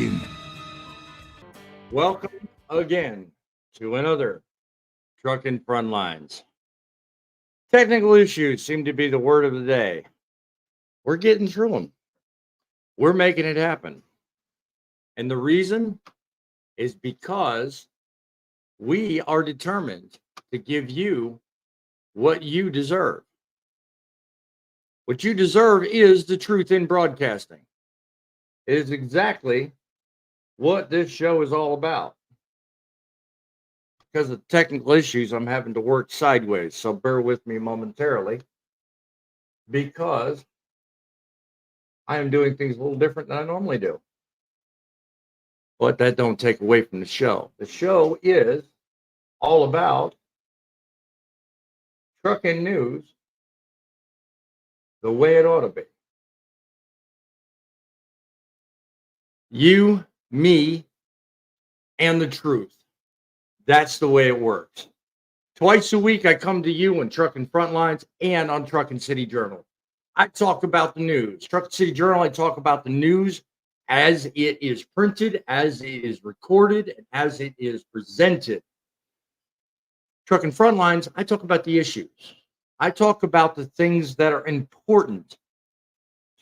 begin. Welcome again to another Trucking Frontlines. Technical issues seem to be the word of the day. We're getting through them. We're making it happen. And the reason is because we are determined to give you what you deserve. What you deserve is the truth in broadcasting. It is exactly what this show is all about. Because of technical issues, I'm having to work sideways, so bear with me momentarily because I am doing things a little different than I normally do. But that don't take away from the show. The show is all about trucking news the way it ought to be. You, me, and the truth. That's the way it works. Twice a week, I come to you on Trucking Frontlines and on Trucking City Journal. I talk about the news. Trucking City Journal, I talk about the news as it is printed, as it is recorded, and as it is presented. Trucking Frontlines, I talk about the issues. I talk about the things that are important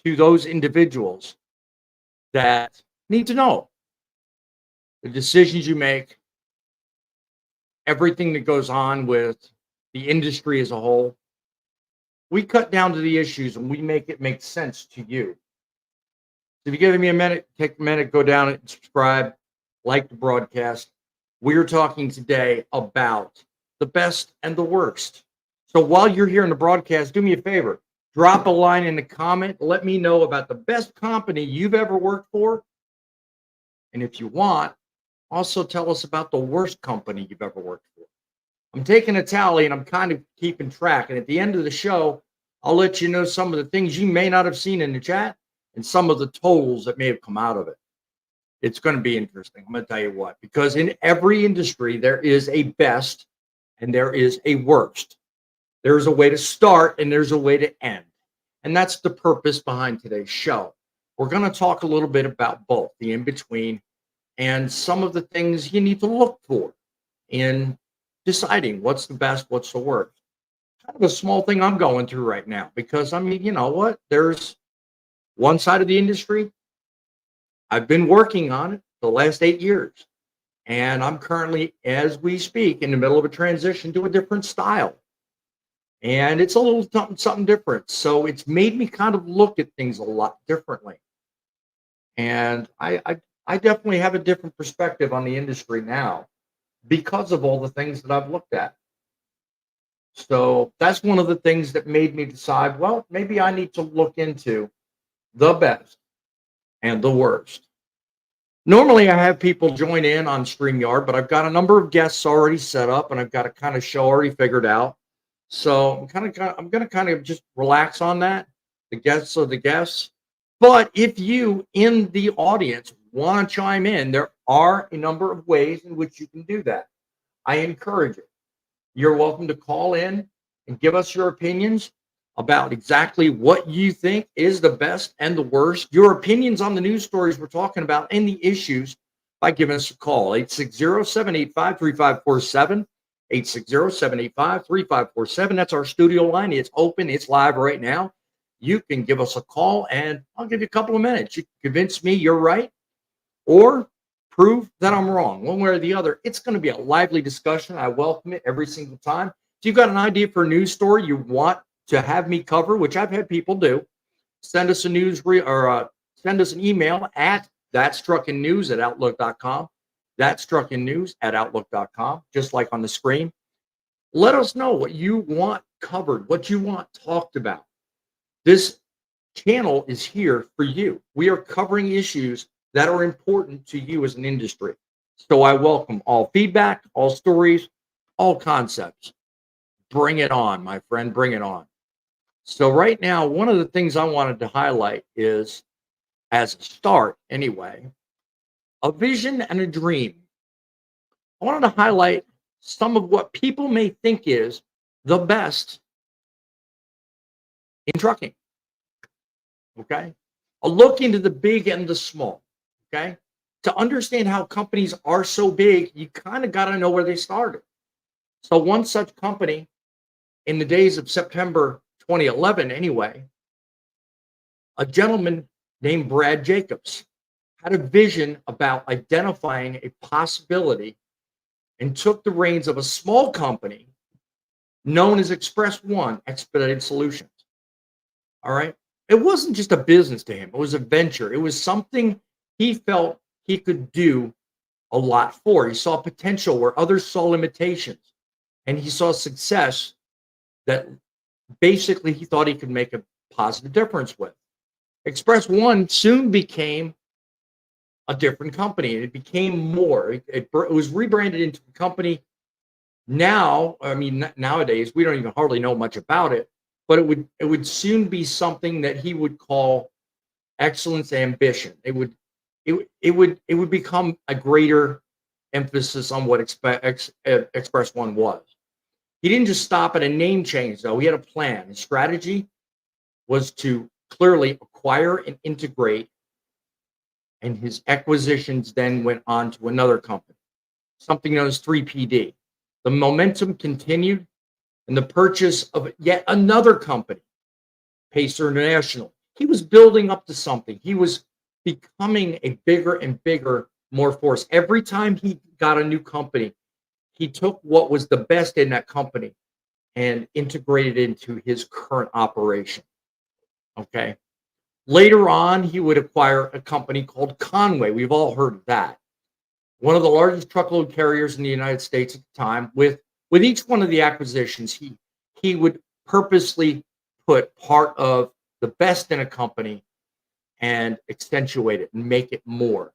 to those individuals that need to know. The decisions you make, everything that goes on with the industry as a whole. We cut down to the issues and we make it make sense to you. So if you give me a minute, take a minute, go down and subscribe, like the broadcast. We're talking today about the best and the worst. So while you're here in the broadcast, do me a favor. Drop a line in the comment. Let me know about the best company you've ever worked for. And if you want, also tell us about the worst company you've ever worked for. I'm taking a tally and I'm kind of keeping track. And at the end of the show, I'll let you know some of the things you may not have seen in the chat and some of the totals that may have come out of it. It's going to be interesting. I'm going to tell you what, because in every industry, there is a best and there is a worst. There's a way to start and there's a way to end. And that's the purpose behind today's show. We're going to talk a little bit about both, the in-between and some of the things you need to look for in deciding what's the best, what's the worst. Kind of a small thing I'm going through right now because, I mean, you know what? There's one side of the industry. I've been working on it the last 8 years. And I'm currently, as we speak, in the middle of a transition to a different style. And it's a little something different. So it's made me kind of look at things a lot differently. And I definitely have a different perspective on the industry now because of all the things that I've looked at. So that's one of the things that made me decide, well, maybe I need to look into the best and the worst. Normally, I have people join in on StreamYard, but I've got a number of guests already set up and I've got a kind of show already figured out. So I'm going to kind of just relax on that. The guests are the guests. But if you in the audience want to chime in, there are a number of ways in which you can do that. I encourage it. You're welcome to call in and give us your opinions about exactly what you think is the best and the worst. Your opinions on the news stories we're talking about and the issues by giving us a call. 860-785-3547. 860-785-3547. That's our studio line. It's open. It's live right now. You can give us a call and I'll give you a couple of minutes. You can convince me you're right or prove that I'm wrong. One way or the other, it's going to be a lively discussion. I welcome it every single time. If you've got an idea for a news story you want to have me cover, which I've had people do, send us a send us an email at thatstruckingnews@outlook.com. Thatstruckingnews@outlook.com, just like on the screen. Let us know what you want covered, what you want talked about. This channel is here for you. We are covering issues that are important to you as an industry. So I welcome all feedback, all stories, all concepts. Bring it on, my friend, bring it on. So right now, one of the things I wanted to highlight is, as a start anyway, a vision and a dream. I wanted to highlight some of what people may think is the best in trucking. Okay? A look into the big and the small. Okay? to understand how companies are so big, you kind of got to know where they started. So one such company in the days of September 2011, anyway, a gentleman named Brad Jacobs had a vision about identifying a possibility and took the reins of a small company known as Express One Expedited Solutions. All right. It wasn't just a business to him, it was a venture. It was something he felt he could do a lot for. He saw potential where others saw limitations, and he saw success that basically he thought he could make a positive difference with. Express One soon became a different company. It became more. It was rebranded into a company. Now, I mean, nowadays we don't even hardly know much about it, but it would soon be something that he would call excellence ambition. It would become a greater emphasis on what Express One was. He didn't just stop at a name change, though. He had a plan. His strategy was to clearly acquire and integrate, and his acquisitions then went on to another company, something known as 3PD. The momentum continued, and the purchase of yet another company, Pacer International. He was building up to something. He was becoming a bigger and bigger, more force. Every time he got a new company, he took what was the best in that company and integrated it into his current operation. Okay. Later on, he would acquire a company called Conway. We've all heard of that. One of the largest truckload carriers in the United States at the time. With each one of the acquisitions, he would purposely put part of the best in a company and accentuate it and make it more.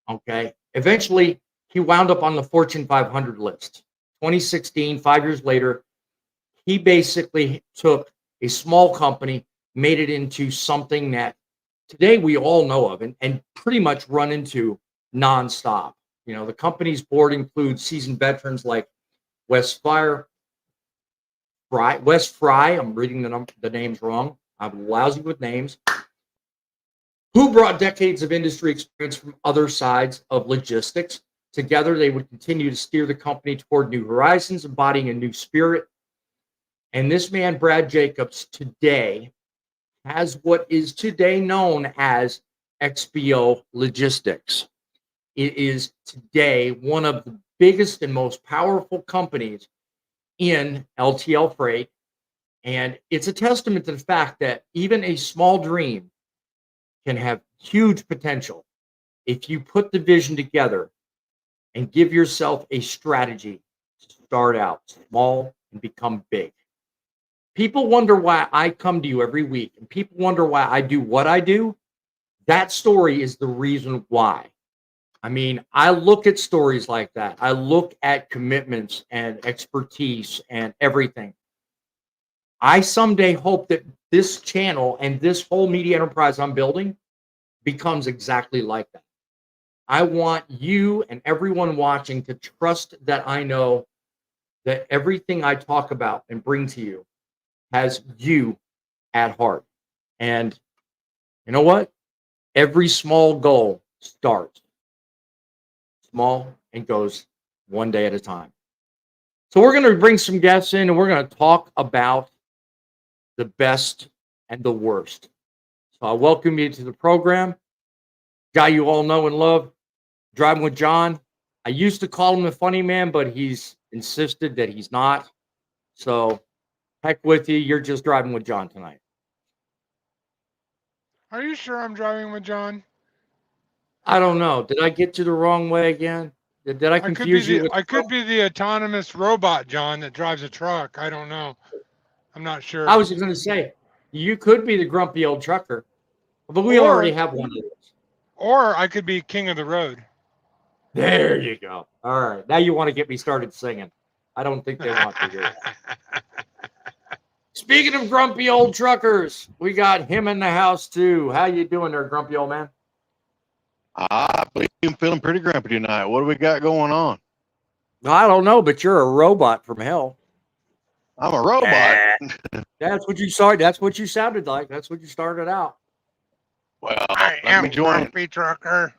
Okay. Eventually, he wound up on the Fortune 500 list. 2016, 5 years later, he basically took a small company, made it into something that today we all know of and pretty much run into nonstop. You know, the company's board includes seasoned veterans like Wes Fry. I'm reading the names wrong. I'm lousy with names. Who brought decades of industry experience from other sides of logistics. Together, they would continue to steer the company toward new horizons, embodying a new spirit. And this man, Brad Jacobs, today has what is today known as XPO Logistics. It is today one of the biggest and most powerful companies in LTL freight. And it's a testament to the fact that even a small dream can have huge potential if you put the vision together and give yourself a strategy to start out small and become big. People wonder why I come to you every week, and people wonder why I do what I do. That story is the reason why. I mean, I look at stories like that. I look at commitments and expertise and everything. I someday hope that this channel and this whole media enterprise I'm building becomes exactly like that. I want you and everyone watching to trust that I know that everything I talk about and bring to you has you at heart. And you know what? Every small goal starts small and goes one day at a time. So we're going to bring some guests in and we're going to talk about the best and the worst. So I welcome you to the program. Guy you all know and love, Driving with John. I used to call him the funny man, but he's insisted that he's not. So heck with you. You're just driving with John tonight. Are you sure I'm driving with John? I don't know. Did I get you the wrong way again? Did I confuse you with? I could be the autonomous robot John that drives a truck. I don't know. I'm not I sure. was going to say, you could be the grumpy old trucker, but we already Or have one of those. or I could be king of the road. There you go. All right. Now you want to get me started singing. I don't think they want to hear that. Speaking of grumpy old truckers, we got him in the house too. How you doing there, grumpy old man? I believe I'm feeling pretty grumpy tonight. What do we got going on? I don't know, but you're a robot from hell. I'm a robot. That's what you started. That's what you sounded like. That's what you started out. Well, I let am me join. grumpy trucker.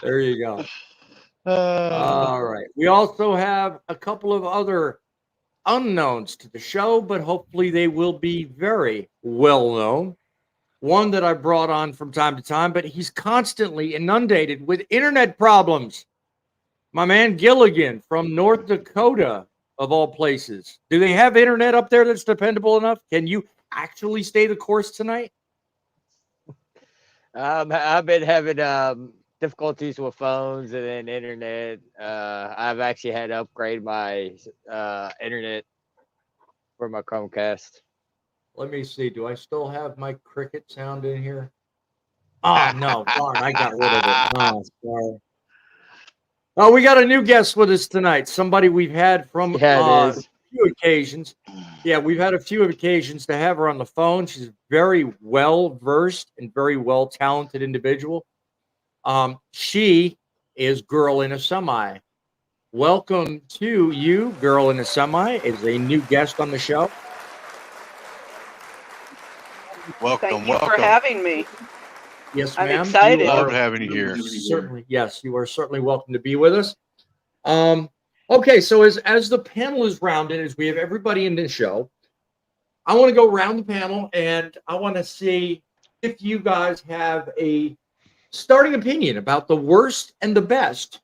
There you go. Uh, All right. We also have a couple of other unknowns to the show, but hopefully they will be very well known. One that I brought on from time to time, but he's constantly inundated with internet problems. My man Gilligan from North Dakota, of all places. Do they have internet up there that's dependable enough? Can you actually stay the course tonight? I've been having difficulties with phones and then internet. I've actually had to upgrade my internet for my Chromecast. Let me see. Do I still have my cricket sound in here? Oh, no. Darn, I got rid of it. Oh, sorry. Oh, we got a new guest with us tonight. Somebody we've had from Yeah, it a is. few occasions. Yeah, we've had a few occasions to have her on the phone. She's a very well versed and very well talented individual. She is Girl in a Semi. Welcome to you, Girl in a Semi, is a new guest on the show. welcome, Thank you welcome. for having me. Yes, I'm ma'am. excited. You Love are having you here. certainly, yes, you are certainly welcome to be with us. Okay, so as the panel is rounded, as we have everybody in this show, I want to go around the panel and I want to see if you guys have a starting opinion about the worst and the best.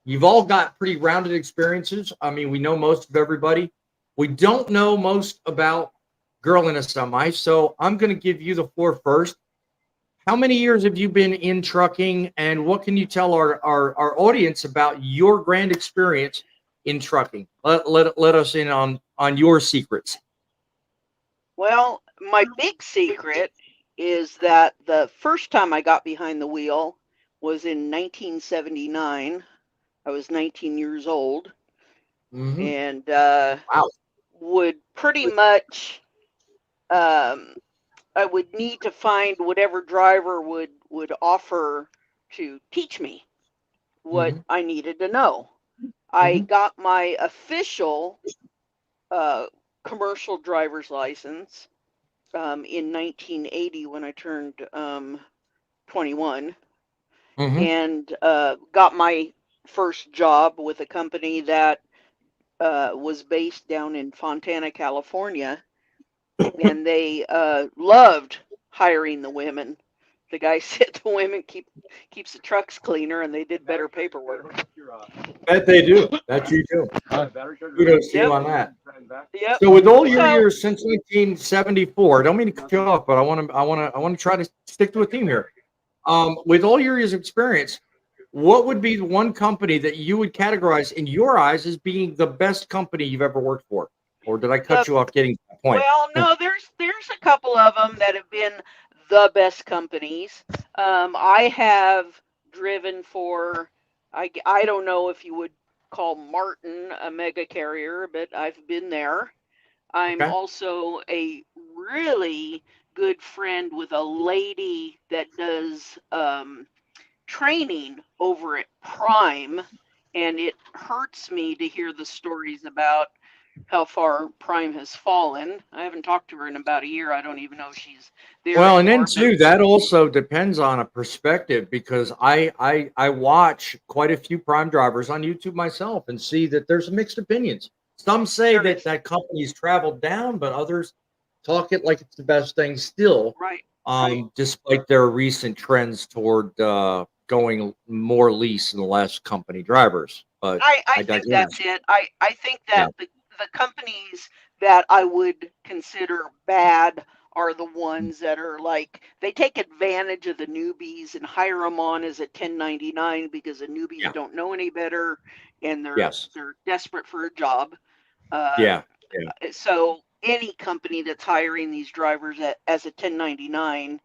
You've all got pretty rounded experiences. I mean, we know most of everybody. We don't know most about Girl in a Semi, so I'm going to give you the floor first. How many years have you been in trucking, and what can you tell our audience about your grand experience in trucking? Let us in on your secrets. Well, my big secret is that the first time I got behind the wheel was in 1979. I was 19 years old Mm-hmm. and Wow. would pretty much I would need to find whatever driver would offer to teach me what Mhm. I needed to know. I Mhm. got my official uh, commercial driver's license in 1980 when I turned 21 Mhm. and got my first job with a company that was based down in Fontana, California, and they loved hiring the women. The guy said the women keeps the trucks cleaner, and they did better paperwork. Bet they do. That you do. Kudos to you Yep, on that. yep. So, with all your So years since 1974, don't mean to cut you off, but I want to try to stick to a theme here. With all your years of experience, what would be the one company that you would categorize in your eyes as being the best company you've ever worked for? Or did I cut the you off getting to that point? Well, no, there's a couple of them that have been the best companies. I have driven for I don't know if you would call Martin a mega carrier, but I've been there. I'm Okay. also a really good friend with a lady that does training over at Prime, and it hurts me to hear the stories about how far Prime has fallen. I haven't talked to her in about a year. I don't even know if she's there Well, and then anymore. But too, that also depends on a perspective because I watch quite a few prime drivers on YouTube myself and see that there's mixed opinions. Some say there that is, that company's traveled down, but others talk it like it's the best thing still, right, right. despite their recent trends toward going more lease and less company drivers. But I I think digress. that's it. I think Yeah. that the companies that I would consider bad are the ones that are like they take advantage of the newbies and hire them on as a 1099 because the newbies Yeah. don't know any better and Yes. they're desperate for a job. Uh, Yeah. Yeah. so any company that's hiring these drivers as a 1099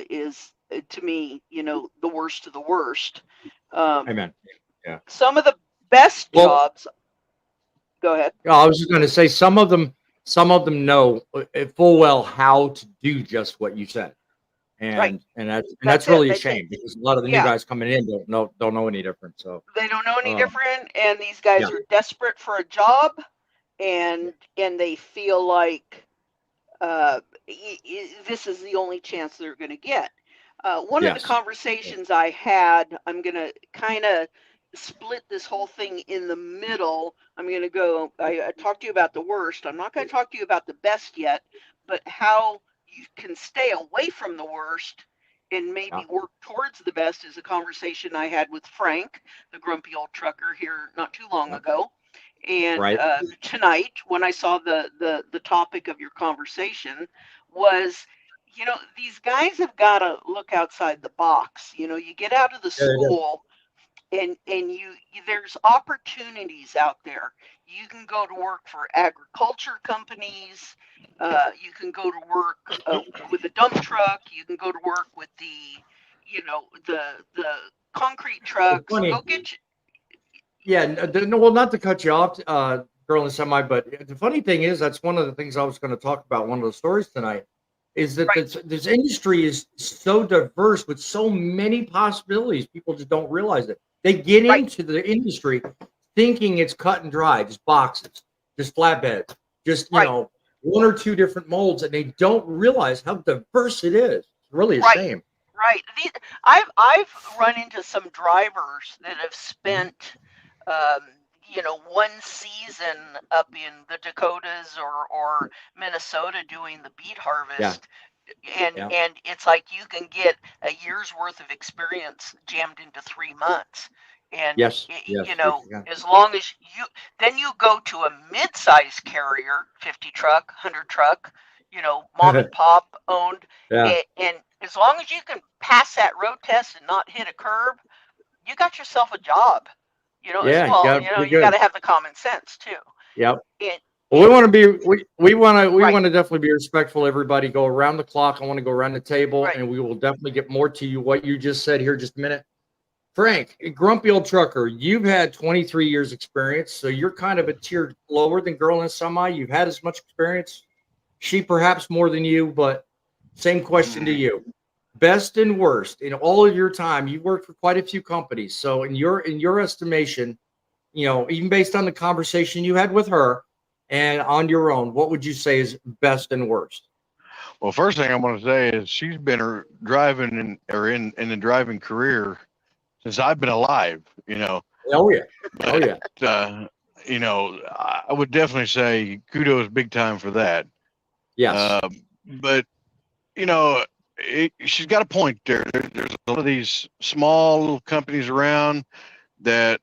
is to me, the worst of the worst. Um, Amen. Yeah. some of the best Well, jobs. Go ahead. I was just going to say some of them know full well how to do just what you said, Right. and That's that's it. really a shame because a lot of the new Yeah, guys coming in don't know any different. So, they don't know any uh, different, and these yeah, guys are desperate for a job, and they feel like this is the only chance they're going to get. One of the Yes. conversations I had, I'm going to kind of split this whole thing in the middle. I'm going to go, I talked to you about the worst. I'm not going to talk to you about the best yet, but how you can stay away from the worst and maybe work towards the best is a conversation I had with Frank, the grumpy old trucker, here not too long ago. And Right. tonight, when I saw the topic of your conversation was, these guys have got to look outside the box. You get out of the Yeah, they do. school and there's opportunities out there. You can go to work for agriculture companies. You can go to work with a dump truck. You can go to work with the concrete trucks. funny. Go get you. Yeah, no, well, not to cut you off, girl in semi, but the funny thing is, that's one of the things I was going to talk about. One of the stories tonight is that Right. this industry is so diverse with so many possibilities. People just don't realize it. They get Right. into the industry thinking it's cut and dry, just boxes, just flatbeds, just Right. one or two different molds, and they don't realize how diverse it is. It's really a Right. shame. Right. I've run into some drivers that have spent, one season up in the Dakotas or Minnesota doing the beet harvest. And Yeah. and it's like you can get a year's worth of experience jammed into 3 months. And Yes. Yes. Yeah. as long as then you go to a mid-size carrier, 50 truck, 100 truck, mom and pop owned, Yeah. and as long as you can pass that road test and not hit a curb, you got yourself a job. As Yeah. well, Pretty you got good. to have the common sense too. Yep. And, Well, we want to be we want to Right. definitely be respectful. Everybody, go around the clock. I want to go around the table, Right. and we will definitely get more to you what you just said here. Just a minute, Frank, grumpy old trucker. You've had 23 years experience, so you're kind of a tier lower than girl in semi. You've had as much experience. She perhaps more than you, but same question to you. Best and worst in all of your time. You've worked for quite a few companies, so in your estimation, even based on the conversation you had with her and on your own, what would you say is best and worst? Well, first thing I want to say is she's been driving in the driving career since I've been alive. Oh yeah, oh yeah. I would definitely say kudos big time for that. Yes. But she's got a point there. There's a lot of these small little companies around that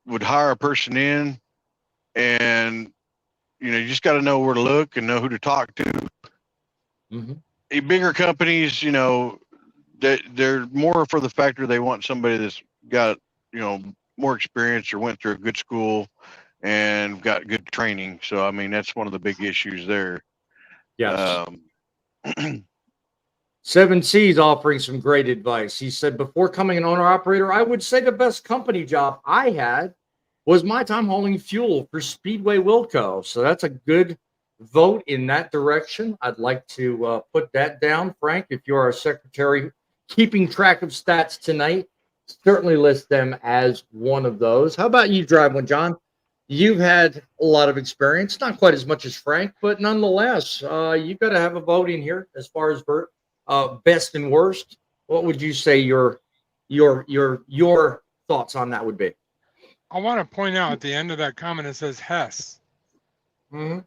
would hire a person in, and you just got to know where to look and know who to talk to. Mm-hmm. Bigger companies, they're more for the factor they want somebody that's got more experience or went through a good school and got good training. So I mean that's one of the big issues there. Yes. 7C's offering some great advice. He said, before coming an owner operator, I would say the best company job I had was my time hauling fuel for Speedway Wilco. So that's a good vote in that direction. I'd like to put that down. Frank, if you're our secretary keeping track of stats tonight, certainly list them as one of those. How about you, Drive One, John? You've had a lot of experience, not quite as much as Frank, but nonetheless, you've got to have a vote in here as far as best and worst. What would you say your thoughts on that would be? I want to point out at the end of that comment, it says Hess. Mm-hmm.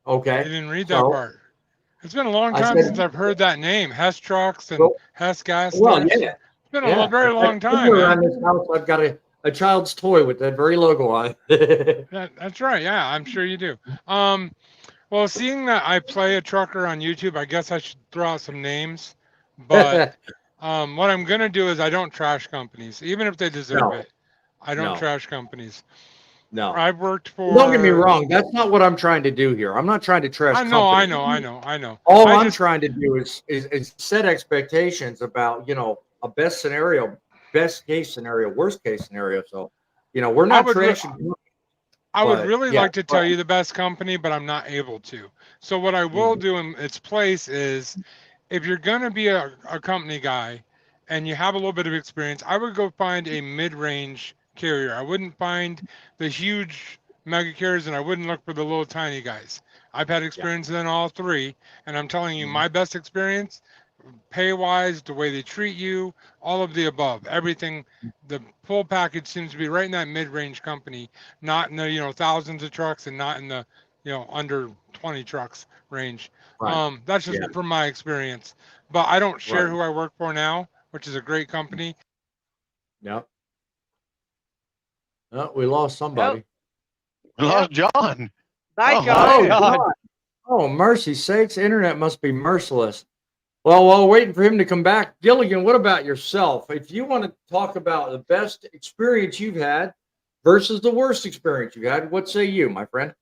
Okay. You didn't read that part. It's been a long time since I've heard that name, Hess Trucks and Hess Gas. Well, yeah. It's been a very long time. Around this house, I've got a child's toy with that very logo on it. That's right. Yeah, I'm sure you do. Well, seeing that I play a trucker on YouTube, I guess I should throw out some names. But what I'm going to do is I don't trash companies, even if they deserve it. I don't trash companies. No. I've worked for... Don't get me wrong. That's not what I'm trying to do here. I'm not trying to trash companies. I know. All I'm trying to do is set expectations about, a best scenario, best case scenario, worst case scenario. So, we're not trashing. I would really like to tell you the best company, but I'm not able to. So what I will do in its place is, if you're going to be a company guy and you have a little bit of experience, I would go find a mid-range carrier. I wouldn't find the huge mega carriers, and I wouldn't look for the little tiny guys. I've had experience in all three, and I'm telling you, Mhm. my best experience, pay wise, the way they treat you, all of the above, everything. The full package seems to be right in that mid-range company, not in the thousands of trucks and not in the under 20 trucks range. Right. That's just Yeah. from my experience. But I don't share Right. who I work for now, which is a great company. Yep. Oh, we lost somebody. We lost John. Bye, Oh, John. Oh, man. God. Oh, mercy sakes. Internet must be merciless. Well, while waiting for him to come back, Gilligan, what about yourself? If you want to talk about the best experience you've had versus the worst experience you had, what say you, my friend?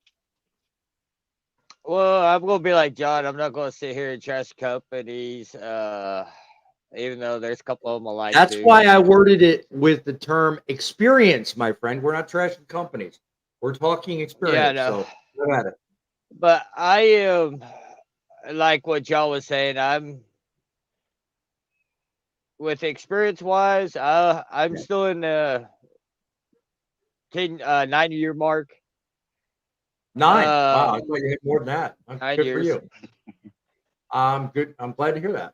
Well, I'm gonna be like John. I'm not gonna sit here and trash companies. Even though there's a couple of them I like That's to. why I worded it with the term experience, my friend. We're not trashing companies. We're talking Yeah, experience. no. So go at it. But I am like what John was saying. I'm with experience wise. I'm still in the 9 year mark. 9. Wow, I thought you had more than that. 9 Good for years. you. Good. I'm glad to hear that.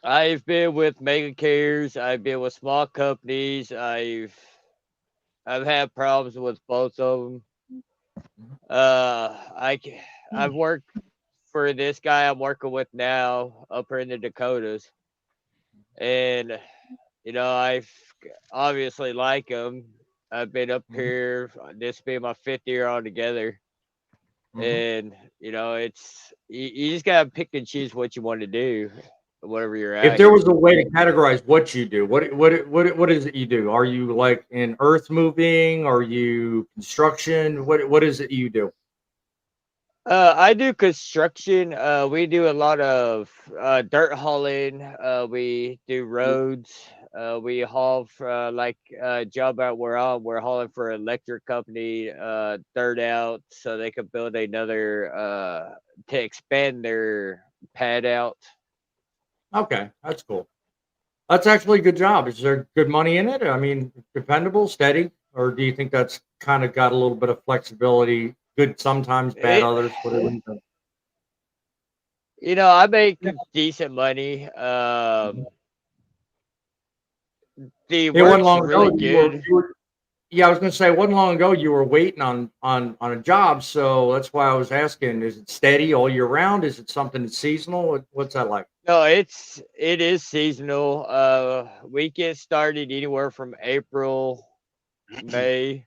I've been with mega carriers. I've been with small companies. I've had problems with both of them. I've worked for this guy I'm working with now up here in the Dakotas, and I've obviously like him. I've been up here. This being my 5th year altogether, and it's you just gotta pick and choose what you want to do, whatever you're If at there here. was a way to categorize what you do, what is it you do? Are you like in earth moving? Are you construction? What is it you do? I do construction. We do a lot of dirt hauling. We do roads. We haul for job out we're on. We're hauling for an electric company dirt out so they could build another to expand their pad out. Okay, that's cool. That's actually a good job. Is there good money in it? I mean, dependable, steady, or do you think that's kind of got a little bit of flexibility? Good sometimes, bad It, others. Whatever you think. I make decent money. The It wasn't work's long ago really good. yeah, I was going to say, it wasn't long ago you were waiting on a job, so that's why I was asking: is it steady all year round? Is it something that's seasonal? What's that like? No, it is seasonal. We get started anywhere from April, May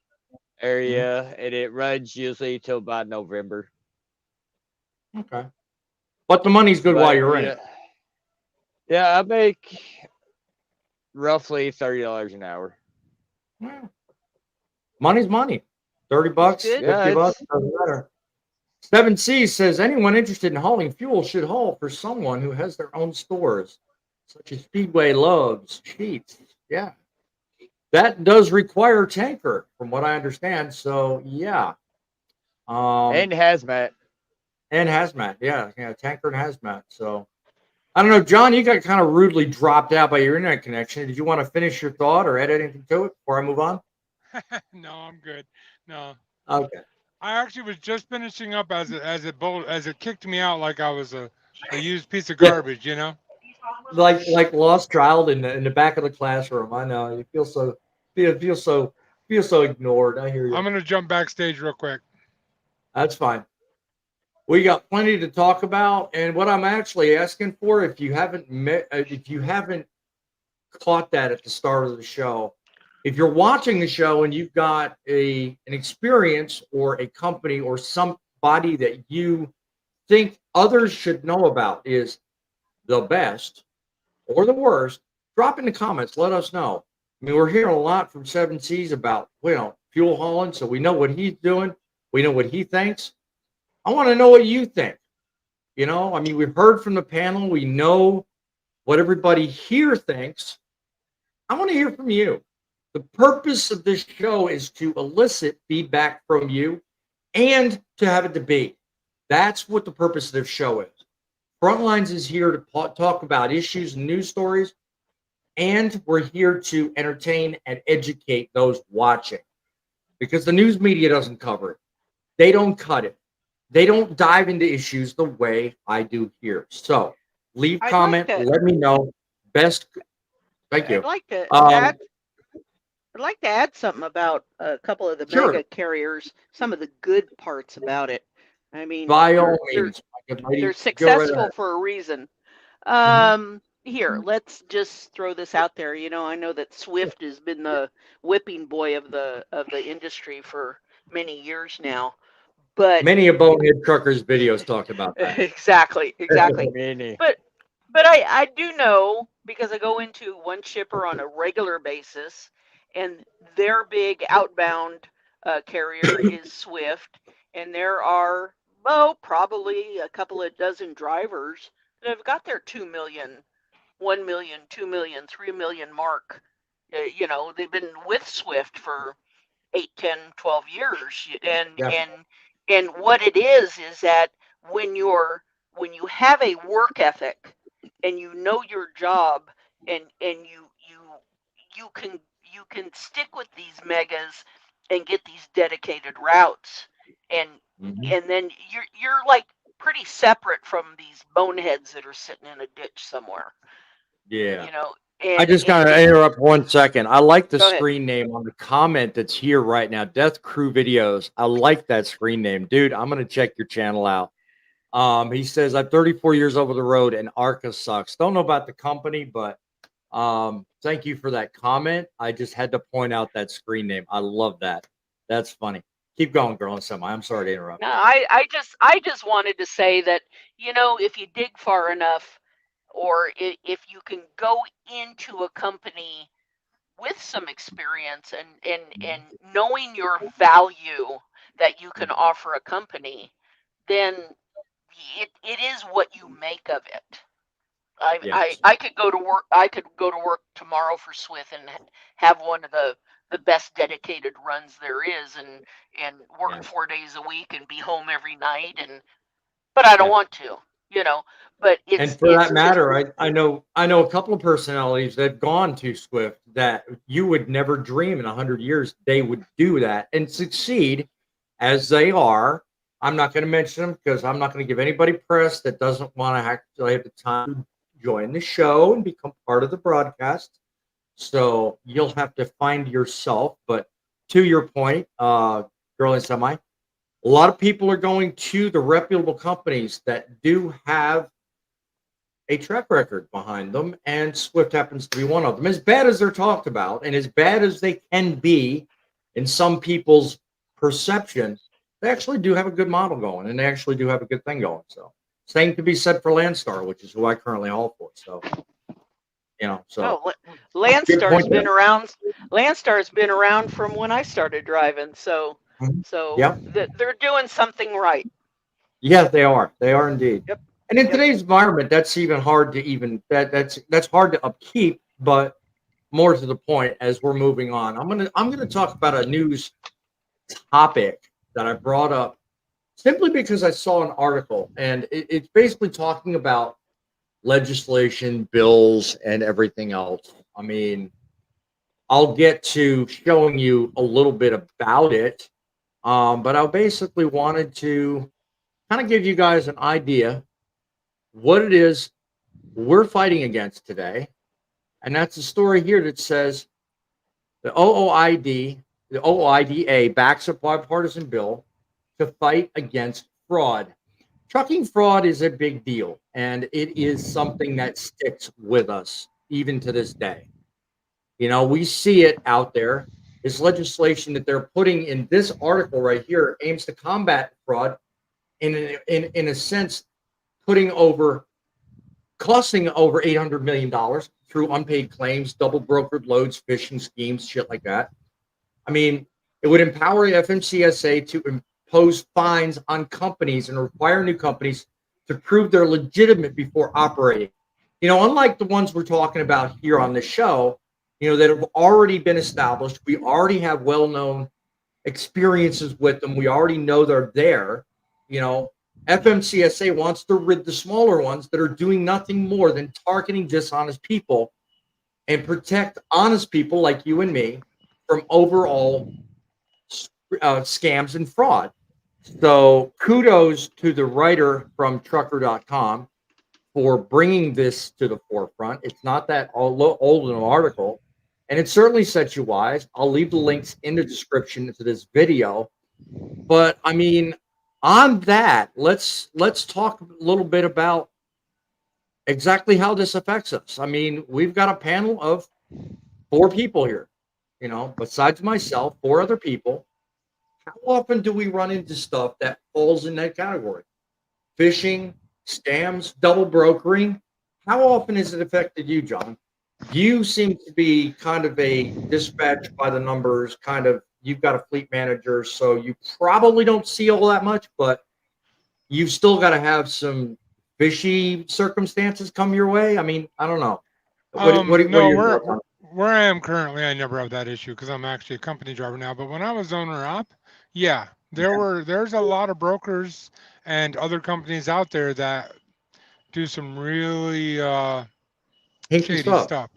area, and it runs usually till about November. Okay, but the money's good while But you're in it. yeah, I make roughly $30 an hour. Yeah. Money's money. $30, good. Yeah, $50, doesn't matter. 7C says anyone interested in hauling fuel should haul for someone who has their own stores, such as Speedway, Loves, Sheets. Yeah, that does require tanker, from what I understand. So yeah, and hazmat. and hazmat. Yeah, tanker and hazmat. So I don't know, John. You got kind of rudely dropped out by your internet connection. Did you want to finish your thought or add anything to it before I move on? No, I'm good. No. Okay. I actually was just finishing up as it kicked me out like I was a used piece of Yeah. garbage. Like lost child in the back of the classroom. I know you feel so ignored. I hear you. I'm gonna jump backstage real quick. That's fine. We got plenty to talk about, and what I'm actually asking for, if you haven't caught that at the start of the show, if you're watching the show and you've got an experience or a company or somebody that you think others should know about is the best or the worst, drop in the comments. Let us know. I mean, we're hearing a lot from 7Cs about, fuel hauling, so we know what he's doing. We know what he thinks. I want to know what you think. I mean, we've heard from the panel. We know what everybody here thinks. I want to hear from you. The purpose of this show is to elicit feedback from you and to have a debate. That's what the purpose of this show is. Frontlines is here to talk about issues and news stories, and we're here to entertain and educate those watching, because the news media doesn't cover it. They don't cut it. they don't dive into issues the way I do here. So leave I'd like comment, to- let me know. Best. Thank you. I'd like to Um, add. I'd like to add something about a couple of the Sure. mega carriers. Some of the good parts about it. I mean, By all they're, means, my good lady, they're go right successful ahead. for a reason. Mhm. Here, let's just throw this out there. You know, I know that Swift has been the whipping boy of the industry for many years now. But Many a Bonehead Truckers videos talked about that. exactly. Many. But I do know because I go into one shipper on a regular basis, and their big outbound carrier is Swift, and there are probably a couple of dozen drivers that have got their 2 million, 1 million, 2 million, 3 million mark. You know, they've been with Swift for 8, 10, 12 years, and Yeah. and what it is that when you have a work ethic and you know your job, and you can stick with these megas and get these dedicated routes, and Mhm. then you're like pretty separate from these boneheads that are sitting in a ditch somewhere, Yeah. you know. I just And gotta interrupt 1 second. I like the Go ahead. screen name on the comment that's here right now. Death Crew Videos. I like that screen name, dude. I'm gonna check your channel out. He says I'm 34 years over the road and ARCA sucks. Don't know about the company, but thank you for that comment. I just had to point out that screen name. I love that. That's funny. Keep going, girl. And semi. I'm sorry to interrupt. No, I just wanted to say that, you know, if you dig far enough, or if you can go into a company with some experience, and knowing your value that you can offer a company, then it is what you make of it. Yes. I could go to work. I could go to work tomorrow for Swift and have one of the best dedicated runs there is, and work Yeah. 4 days a week and be home every night, but I don't Yeah. want to, you know. But And for that matter, I know a couple of personalities that have gone to Swift that you would never dream in 100 years they would do that and succeed as they are. I'm not going to mention them because I'm not going to give anybody press that doesn't want to actually have the time to join the show and become part of the broadcast. So you'll have to find yourself. But to your point, girl and semi, a lot of people are going to the reputable companies that do have a track record behind them, and Swift happens to be one of them. As bad as they're talked about, and as bad as they can be in some people's perception, they actually do have a good model going, and they actually do have a good thing going. So, same to be said for Landstar, which is who I currently haul for. So, you know, so good Landstar's point been there. around. Landstar's been around from when I started driving. So Mhm. so Yeah, they're doing something right. yeah, they are. They are indeed. Yep. And in Yep. today's environment, that's even hard to that's hard to upkeep. But more to the point, as we're moving on, I'm gonna talk about a news topic that I brought up simply because I saw an article, and it's basically talking about legislation, bills, and everything else. I mean, I'll get to showing you a little bit about it, but I basically wanted to kind of give you guys an idea what it is we're fighting against today, and that's a story here that says the OOIDA backs a bipartisan bill to fight against fraud. Trucking fraud is a big deal, and it is something that sticks with us even to this day. You know, we see it out there. This legislation that they're putting in this article right here aims to combat fraud in a sense, putting over costing over $800 million through unpaid claims, double brokered loads, phishing schemes, shit like that. I mean, it would empower the FMCSA to impose fines on companies and require new companies to prove they're legitimate before operating. You know, unlike the ones we're talking about here on the show, you know, that have already been established, we already have well-known experiences with them. We already know they're there. You know, FMCSA wants to rid the smaller ones that are doing nothing more than targeting dishonest people and protect honest people like you and me from overall scams and fraud. So kudos to the writer from trucker.com for bringing this to the forefront. It's not that old an article, and it certainly sets you wise. I'll leave the links in the description to this video. But I mean, on that, let's talk a little bit about exactly how this affects us. I mean, we've got a panel of 4 people here, besides myself, 4 other people. How often do we run into stuff that falls in that category? Phishing, scams, double brokering. How often has it affected you, John? You seem to be kind of a dispatch by the numbers, kind of, you've got a fleet manager, so you probably don't see all that much, but you've still got to have some fishy circumstances come your way. I mean, I don't know. What are No, your thoughts on where I am currently, I never have that issue because I'm actually a company driver now. But when I was owner op, yeah, there's a lot of brokers and other companies out there that do some really hinky shady stuff? stuff.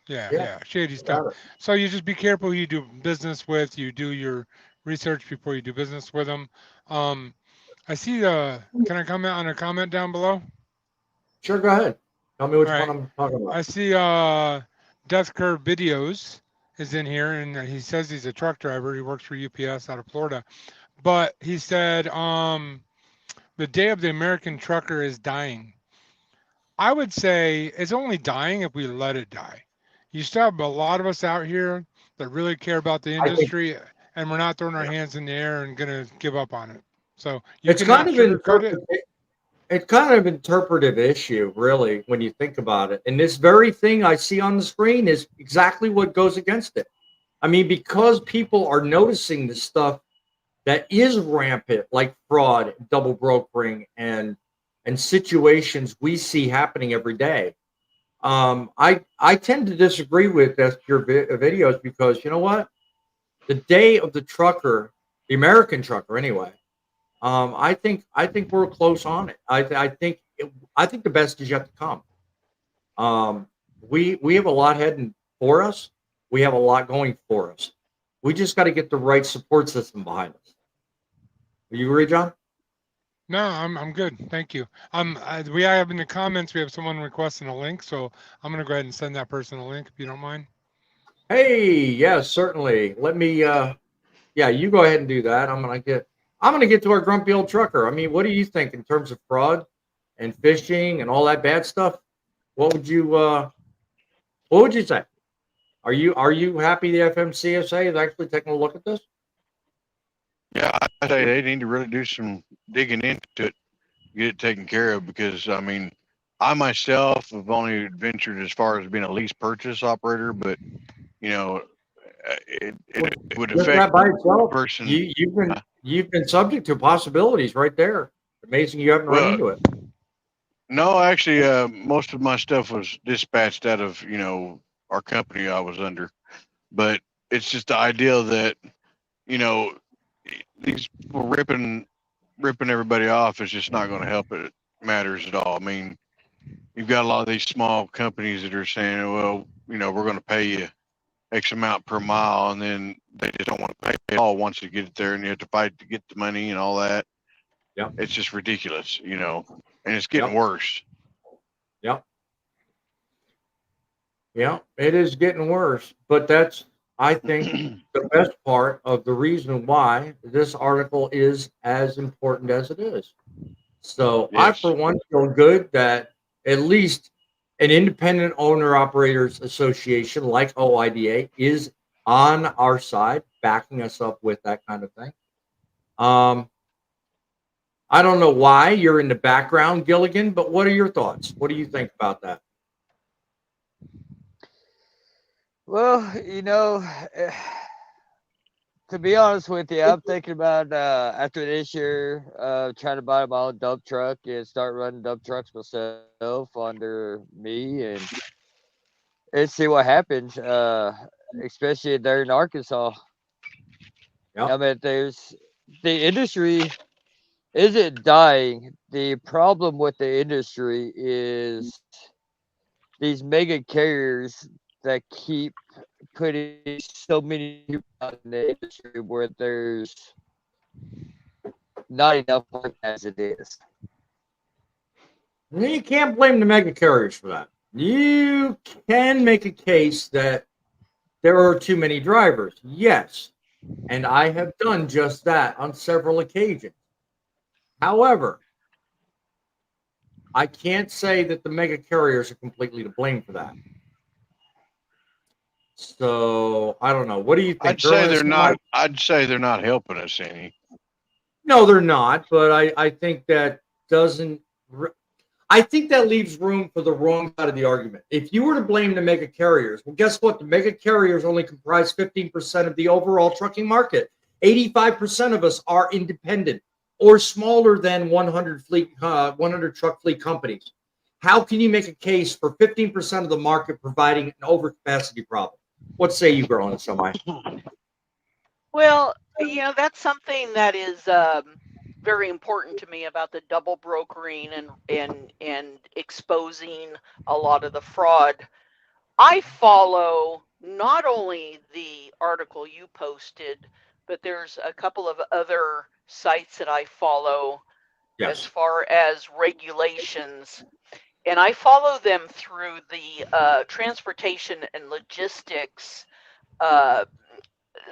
Yeah, Yeah, yeah, shady stuff. got it. So you just be careful who you do business with. You do your research before you do business with them. I see. Can I comment on a comment down below? Sure, go ahead. Tell me which All one right. I'm talking about. I see Death Curve Videos is in here, and he says he's a truck driver. He works for UPS out of Florida. But he said the day of the American trucker is dying. I would say it's only dying if we let it die. You still have a lot of us out here that really care about the I think industry, and we're not throwing our hands in the air and going to give up on it. So you it's kind cannot of sugarcoat it. it's kind of interpretive issue, really, when you think about it. And this very thing I see on the screen is exactly what goes against it. I mean, because people are noticing the stuff that is rampant, like fraud, double brokering, and situations we see happening every day. I tend to disagree with your videos because you know what? The day of the trucker, the American trucker, anyway. I think we're close on it. I think the best is yet to come. We have a lot heading for us. We have a lot going for us. We just got to get the right support system behind us. Do you agree, John? No, I'm good. Thank you. We have in the comments, we have someone requesting a link, so I'm gonna go ahead and send that person a link if you don't mind. Hey, yes, certainly. Let me yeah, you go ahead and do that. I'm gonna get to our grumpy old trucker. I mean, what do you think in terms of fraud and phishing and all that bad stuff? What would you say? Are you happy the FMCSA is actually taking a look at this? Yeah, I say they need to really do some digging into it, get it taken care of because I mean, I myself have only ventured as far as being a lease purchase operator, but you know, it would Just affect that by the itself, person. you've been subject to possibilities right there. Amazing you haven't run Well, into it. no, actually, most of my stuff was dispatched out of our company I was under, but it's just the idea that you know these people ripping everybody off is just not going to help it matters at all. I mean, you've got a lot of these small companies that are saying, well, we're going to pay you X amount per mile, and then they just don't want to pay it all once you get it there, and you have to fight to get the money and all that. Yep. It's just ridiculous, and it's getting Yep. worse. Yep. Yeah, it is getting worse, but that's, I think, the best part of the reason why this article is as important as it is. So I, Yes. for one, feel good that at least an independent owner operators association like OIDA is on our side, backing us up with that kind of thing. I don't know why you're in the background, Gilligan, but what are your thoughts? What do you think about that? Well, to be honest with you, I'm thinking about after this year, trying to buy my own dump truck and start running dump trucks myself under me and see what happens. Especially there in Arkansas. Yep. I mean, the industry isn't dying. The problem with the industry is these mega carriers that keep putting so many people out in the industry where there's not enough work as it is. You can't blame the mega carriers for that. You can make a case that there are too many drivers. Yes. And I have done just that on several occasions. However, I can't say that the mega carriers are completely to blame for that. So I don't know. What do you think? I'd say Girl, they're is not. I'd say they're not helping us any. No, they're not. But I think that doesn't. I think that leaves room for the wrong side of the argument. If you were to blame the mega carriers, well, guess what? The mega carriers only comprise 15% of the overall trucking market. 85% of us are independent or smaller than 100 truck fleet companies. How can you make a case for 15% of the market providing an overcapacity problem? What say you, girl, on semi? Well, that's something that is very important to me about the double brokering and exposing a lot of the fraud. I follow not only the article you posted, but there's a couple of other sites that I follow as far as regulations. And I follow them through the transportation and logistics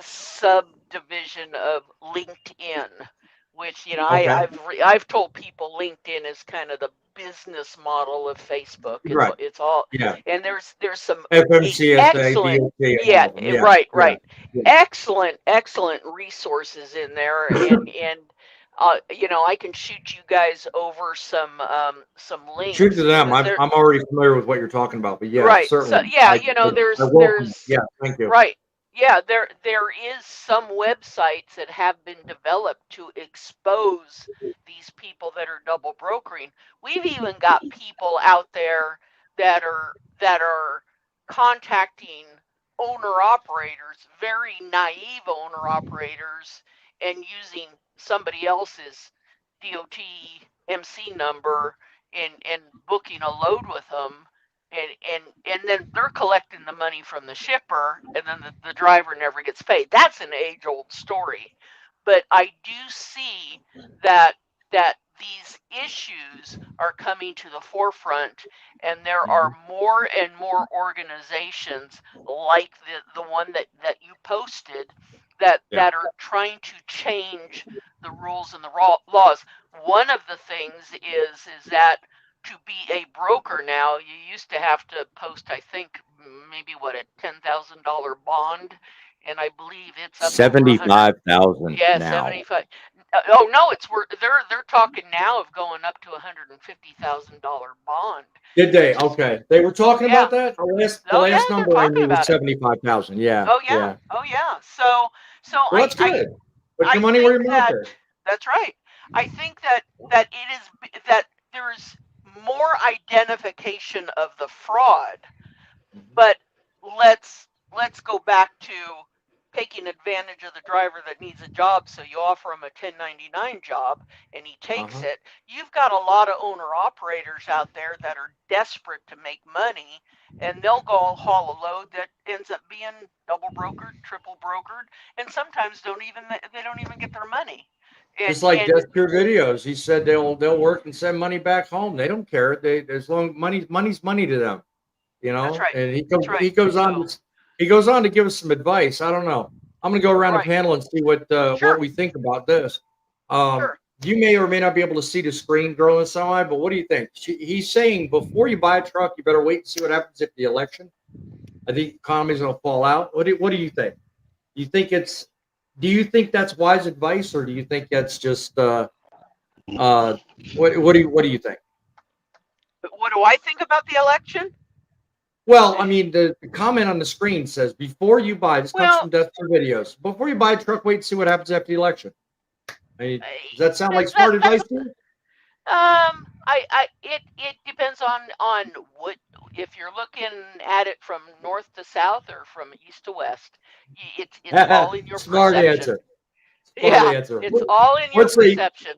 subdivision of LinkedIn, which Okay. I've told people LinkedIn is kind of the business model of Facebook. Right. It's all Yeah. and there's some FMCSA, excellent DOT, right yeah. excellent resources in there, and I can shoot you guys over some links. Shoot to them. because I'm already familiar with what you're talking about, but yeah, Right. So certainly. yeah, there's yeah, thank you. right. Yeah, there is some websites that have been developed to expose these people that are double brokering. We've even got people out there that are contacting owner operators, very naive owner operators, and using somebody else's DOT MC number and booking a load with them, and then they're collecting the money from the shipper, and then the driver never gets paid. That's an age-old story. But I do see that these issues are coming to the forefront, and there are more and more organizations like the one that you posted that are trying to change the rules and the laws. One of the things is that to be a broker now, you used to have to post, I think, maybe a $10,000 bond, and I believe it's up over 75,000 yeah, now. 75. Oh no, it's they're talking now of going up to $150,000 bond. Did they? Okay. They were talking about that? The last they're number I talking knew was about it. 75,000. Yeah. Oh yeah. Oh yeah. So Well, that's good. Put I your money where your think mouth that is. that's right. I think that it is that there's more identification of the fraud, but let's go back to taking advantage of the driver that needs a job. So you offer him a 1099 job and he takes it. You've got a lot of owner operators out there that are desperate to make money, and they'll go haul a load that ends up being double brokered, triple brokered, and sometimes they don't even get their money. Just like Death Pure Videos, he said they'll work and send money back home. They don't care. As long money's money to them, That's right. And he goes on to give us some advice. I don't know. I'm gonna go around the panel and see what we think about this. You may or may not be able to see the screen, girl in semi, but what do you think? He's saying before you buy a truck, you better wait and see what happens at the election. I think the economy's gonna fall out. What do you think? Do you think that's wise advice, or do you think that's just what do you think? What do I think about the election? Well, I mean, the comment on the screen says before you buy. This comes from Death Pure Videos. Before you buy a truck, wait and see what happens after the election. I mean, does that sound like smart advice to you? It depends on what, if you're looking at it from north to south or from east to west. It's all in your smart perception. Answer. Answer. It's all in your perception.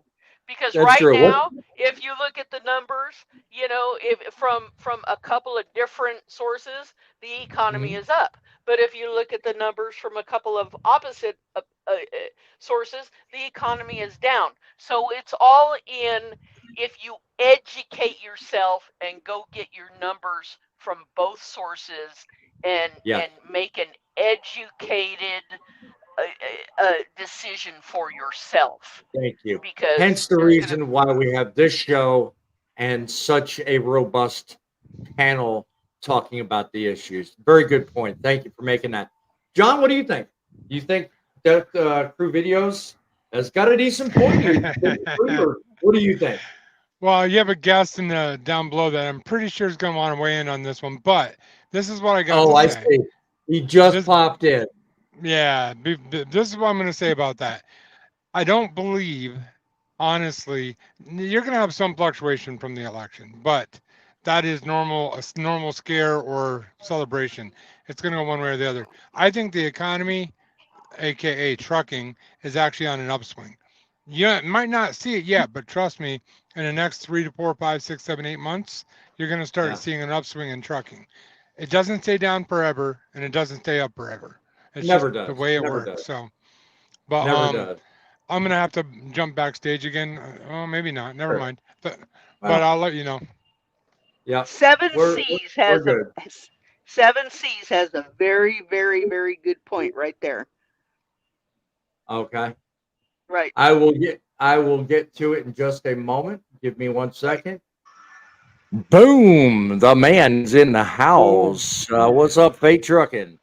Because now, if you look at the numbers, if from a couple of different sources, the economy is up. But if you look at the numbers from a couple of opposite sources, the economy is down. So it's all in if you educate yourself and go get your numbers from both sources and Yeah. make an educated decision for yourself. Thank you. Because Hence the reason why we have this show and such a robust panel talking about the issues. Very good point. Thank you for making that. John, what do you think? You think that Crew Videos has got a decent point? Or what do you think? Well, you have a guest in the down below that I'm pretty sure is going to want to weigh in on this one, but this is what I got to say. See. He just popped in. Yeah, this is what I'm going to say about that. I don't believe, honestly, you're going to have some fluctuation from the election, but that is normal, a normal scare or celebration. It's going to go one way or the other. I think the economy, aka trucking, is actually on an upswing. You might not see it yet, but trust me, in the next 3 to 4, 5, 6, 7, 8 months, you're going to start seeing an upswing in trucking. It doesn't stay down forever, and it doesn't stay up forever. It's Never just does. the way it Never works. does. So, but Never does. I'm gonna have to jump backstage again. Oh, maybe not. Never Sure. mind. But Well, I'll let you know. Yeah. Seven We're Seas has good. Seven Seas has a very, very, very good point right there. Okay. Right. I will get to it in just a moment. Give me 1 second. Boom! The man's in the house. What's up, Fate Trucking?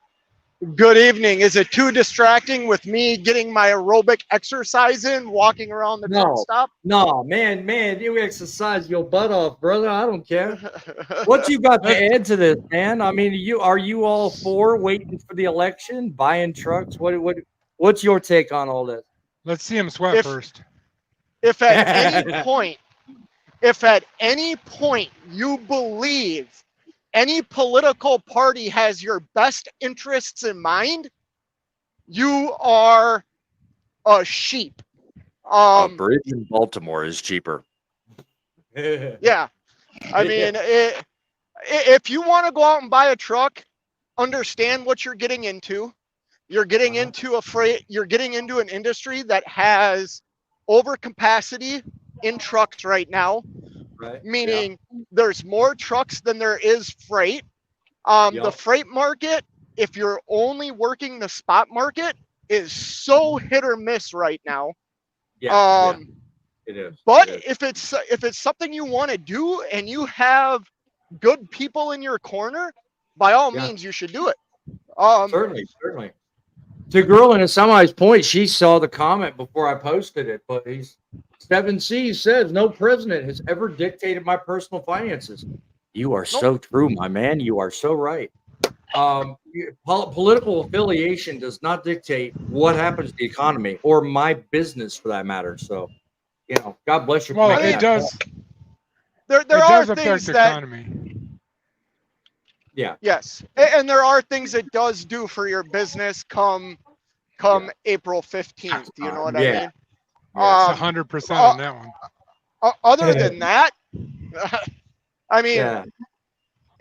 Good evening. Is it too distracting with me getting my aerobic exercise in, walking around the truck stop? No, man, you exercise your butt off, brother. I don't care. What you got to add to this, man? I mean, are you all for waiting for the election, buying trucks? What's your take on all this? Let's see him sweat first. If at any point you believe any political party has your best interests in mind, you are a sheep. A bridge in Baltimore is cheaper. Yeah. I mean, if you want to go out and buy a truck, understand what you're getting into. You're getting into you're getting into an industry that has overcapacity in trucks right now. Right. Meaning there's more trucks than there is freight. The freight market, if you're only working the spot market, is so hit or miss right now. It is. But if it's something you want to do and you have good people in your corner, by all means you should do it. Certainly. To girl in a semi's point, she saw the comment before I posted it, but Seven Seas says no president has ever dictated my personal finances. You are so true, my man. You are so right. Political affiliation does not dictate what happens to the economy or my business, for that matter. So, God bless you. Well, it does. There are things that economy. Yeah. Yes, and there are things it does do for your business come April 15th. You know what I mean? It's 100% on that one. Other than that, I mean,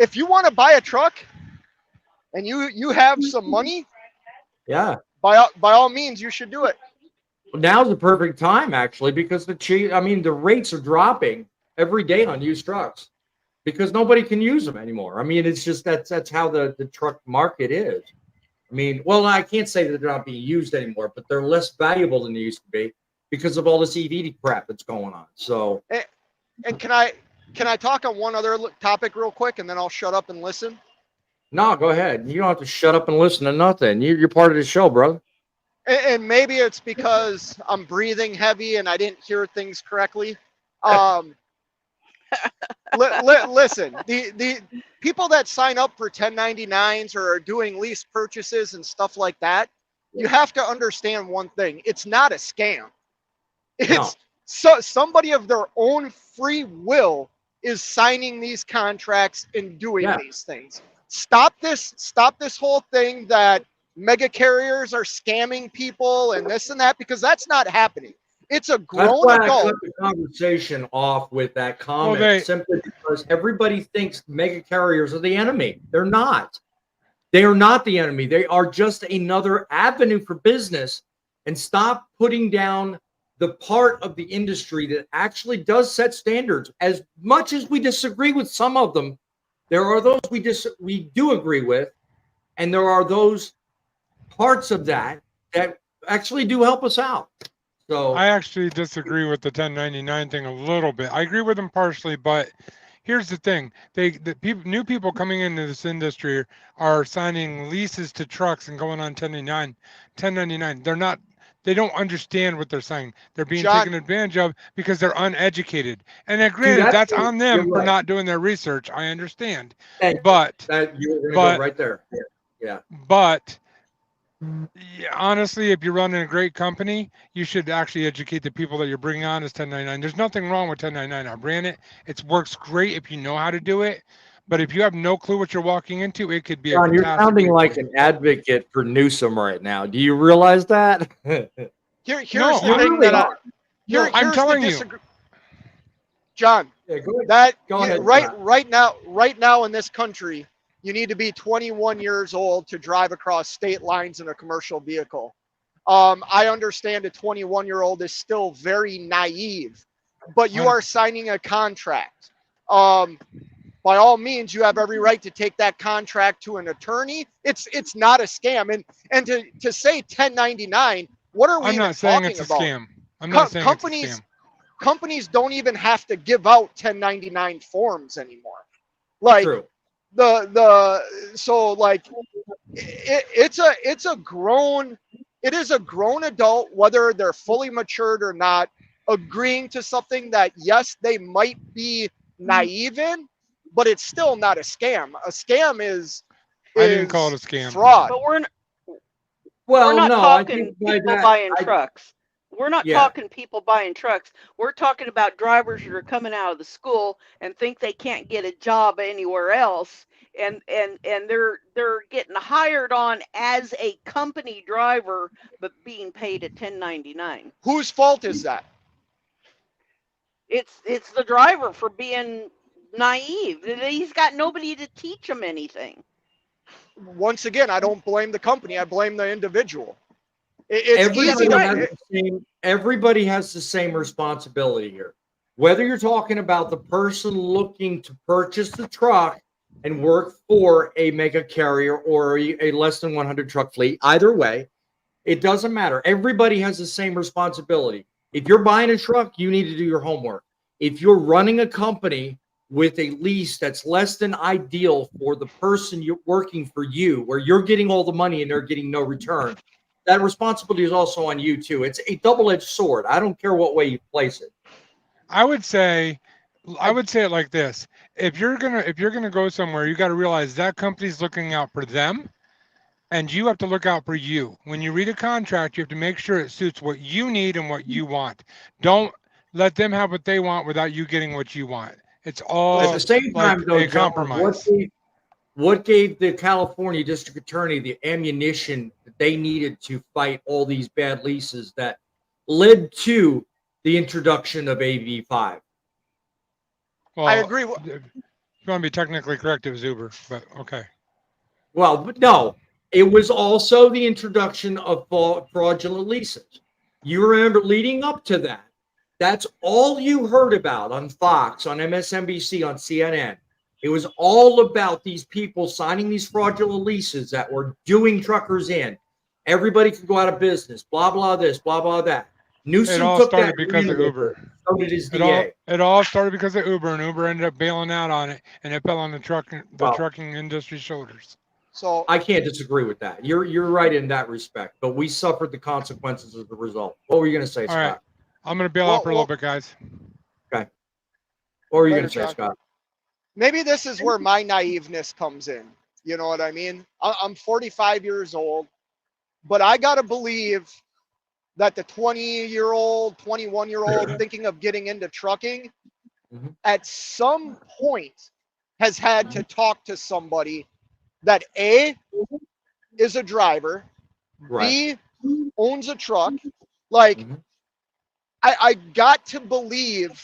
if you want to buy a truck and you have some money, by all means, you should do it. Well, now's the perfect time, actually, because the rates are dropping every day on used trucks because nobody can use them anymore. I mean, it's just that's how the truck market is. I mean, well, I can't say that they're not being used anymore, but they're less valuable than they used to be because of all this EV crap that's going on. So, and can I talk on one other topic real quick, and then I'll shut up and listen? No, go ahead. You don't have to shut up and listen to nothing. You're part of the show, brother. And maybe it's because I'm breathing heavy and I didn't hear things correctly. Listen, the people that sign up for 1099s or are doing lease purchases and stuff like that, you have to understand one thing. It's not a scam. It's somebody of their own free will is signing these contracts and doing these things. Stop this whole thing that mega carriers are scamming people and this and that, because that's not happening. It's a grown adult. I cut the conversation off with that comment simply because everybody thinks mega carriers are the enemy. They're not. They are not the enemy. They are just another avenue for business and stop putting down the part of the industry that actually does set standards. As much as we disagree with some of them, there are those we do agree with, and there are those parts of that actually do help us out. So I actually disagree with the 1099 thing a little bit. I agree with them partially, but here's the thing: new people coming into this industry are signing leases to trucks and going on 1099. 1099. They don't understand what they're saying. They're being John, taken advantage of because they're uneducated. And then, granted, that's on them for not doing their research. I understand, but you were going to go right there. Yeah. But honestly, if you're running a great company, you should actually educate the people that you're bringing on as 1099. There's nothing wrong with 1099. I ran it. It works great if you know how to do it. But if you have no clue what you're walking into, it could be John, you're sounding like an advocate for Newsom right now. Do you realize that? Here's the thing that I'm telling you, John. Yeah, go ahead. Right now in this country, you need to be 21 years old to drive across state lines in a commercial vehicle. I understand a 21-year-old is still very naive, but you are signing a contract. By all means, you have every right to take that contract to an attorney. It's not a scam. And to say 1099, what are we I'm not saying it's a scam. I'm not saying it's a scam. Companies don't even have to give out 1099 forms anymore. Like True. So like it is a grown adult, whether they're fully matured or not, agreeing to something that yes, they might be naive in, but it's still not a scam. A scam is I didn't call it a scam. Fraud. But we're Well, not no, talking people buying trucks. We're not talking people buying trucks. We're talking about drivers that are coming out of the school and think they can't get a job anywhere else, and they're getting hired on as a company driver, but being paid at 1099. Whose fault is that? It's the driver for being naive. He's got nobody to teach him anything. Once again, I don't blame the company. I blame the individual. Everybody has the same responsibility here. Whether you're talking about the person looking to purchase the truck and work for a mega carrier or a less than 100 truck fleet, either way, it doesn't matter. Everybody has the same responsibility. If you're buying a truck, you need to do your homework. If you're running a company with a lease that's less than ideal for the person you're working for you, where you're getting all the money and they're getting no return, that responsibility is also on you too. It's a double-edged sword. I don't care what way you place it. I would say it like this: if you're gonna go somewhere, you got to realize that company's looking out for them, and you have to look out for you. When you read a contract, you have to make sure it suits what you need and what you want. Don't let them have what they want without you getting what you want. It's all at the same time, like though, a compromise. What gave the California District Attorney the ammunition that they needed to fight all these bad leases that led to the introduction of AB5? Well, I agree. If you want to be technically correct, it was Uber, but okay. Well, but no, it was also the introduction of fraudulent leases. You remember leading up to that, that's all you heard about on Fox, on MSNBC, on CNN. It was all about these people signing these fraudulent leases that were doing truckers in. Everybody could go out of business, blah, blah, this, blah, blah, that. Newsom It all took started that because of Uber. So did his DA. It all started because of Uber, and Uber ended up bailing out on it, and it fell on the trucking industry's shoulders. So I can't disagree with that. You're right in that respect, but we suffered the consequences of the result. What were you going to say, Scott? All right. I'm going to bail out for a little bit, guys. Okay. What were you going Later, to say, John. Scott? maybe this is where my naiveness comes in. You know what I mean? I'm 45 years old, but I got to believe that the 20-year-old, 21-year-old thinking of getting into trucking at some point has had to talk to somebody that A, is a driver, Right. B, owns a truck. Like, I got to believe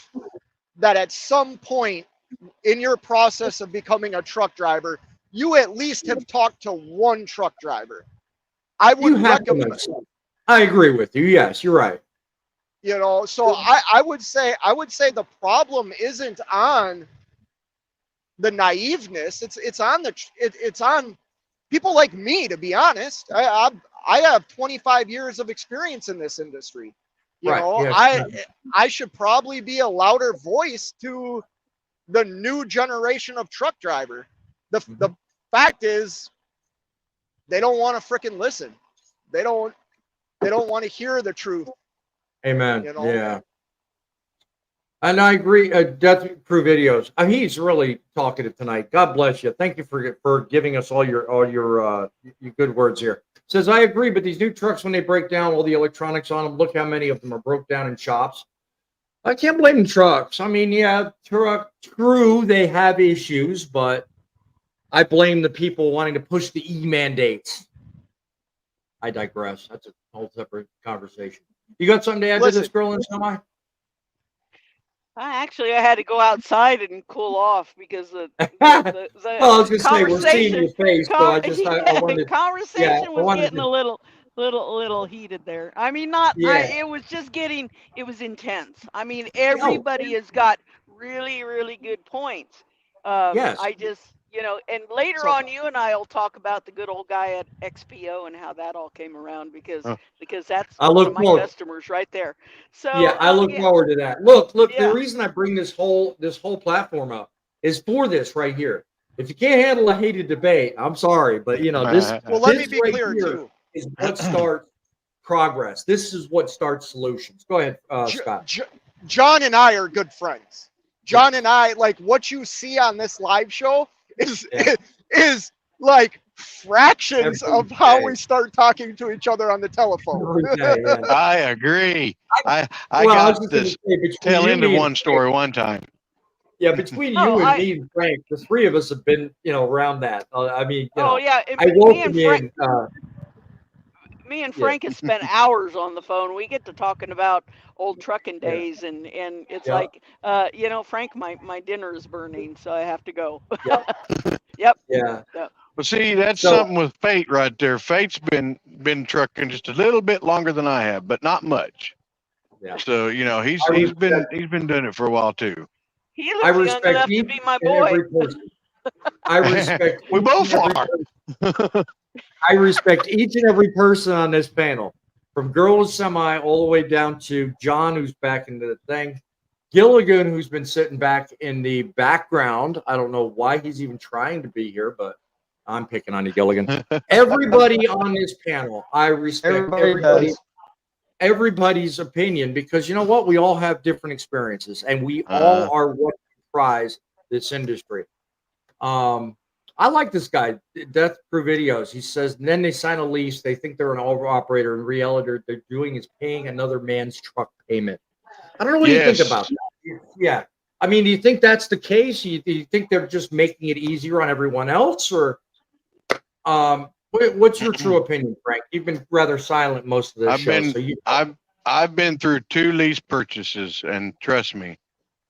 that at some point in your process of becoming a truck driver, you at least have talked to one truck driver. I would recommend. I agree with you. Yes, you're right. You know, so I would say the problem isn't on the naiveness. It's on it's on people like me, to be honest. I have 25 years of experience in this industry. You Right. know, Yes. I should probably be a louder voice to the new generation of truck driver. The fact is, they don't want to frickin' listen. They don't want to hear the truth. Amen. You know? Yeah. And I agree. Death Crew videos. He's really talkative tonight. God bless you. Thank you for giving us all your good words here. Says I agree, but these new trucks, when they break down all the electronics on them, look how many of them are broke down in shops. I can't blame trucks. I mean, yeah, true, they have issues, but I blame the people wanting to push the mandates. I digress. That's a whole separate conversation. You got something to add to this, girl in semi? I had to go outside and cool off because the Well, I was gonna say we're seeing your face, so I wanted. conversation was wanted getting to- a little heated there. I mean, not Yeah. it was just getting, it was intense. I mean, everybody has got really, really good points. Yes. I just, you know, and later on, you and I will talk about the good old guy at XPO and how that all came around because that's I one look of my forward. customers right there. So Yeah, I look forward to that. Look, Yeah. the reason I bring this whole platform up is for this right here. If you can't handle a heated debate, I'm sorry, but you know this. Well, let me this be right clear here too. is what starts progress. This is what starts solutions. Go ahead, Scott. John and I are good friends. John and I, like what you see on this live show is is like fractions Every of how day. we start talking to each other on the telephone. Every day, yeah. I agree. I Well, I was got just gonna this say, between tail you, end of me, and one story one time. Yeah, between Oh, you and me and Frank, the three of us have been, around that. I mean, yeah, I me woke and him Frank, in. me and Frank have spent hours on the phone. We get to talking about old trucking days, and it's Yeah. like, you know, Frank, my dinner is burning, so I have to go. Yep. Yep. Yeah. Well, see, that's So- something with Fate right there. Fate's been trucking just a little bit longer than I have, but not much. Yeah. So he's I been doing it for a while too. He I looks young respect enough to each be my and boy. every person. I respect. We each both and every are. person. I respect each and every person on this panel, from girl to semi, all the way down to John, who's back into the thing, Gilligan, who's been sitting back in the background. I don't know why he's even trying to be here, but I'm picking on you, Gilligan. Everybody on this panel, I respect everybody's opinion, because you know what? We all have different experiences, and we all are what comprise this industry. I like this guy, Death Crew Videos. He says, and then they sign a lease. They think they're an over operator. In reality, they're doing is paying another man's truck payment. I don't know what you think about that. Yeah. I mean, do you think that's the case? Do you think they're just making it easier on everyone else, or what's your true opinion, Frank? You've been rather silent most of this show. I've been through 2 lease purchases, and trust me,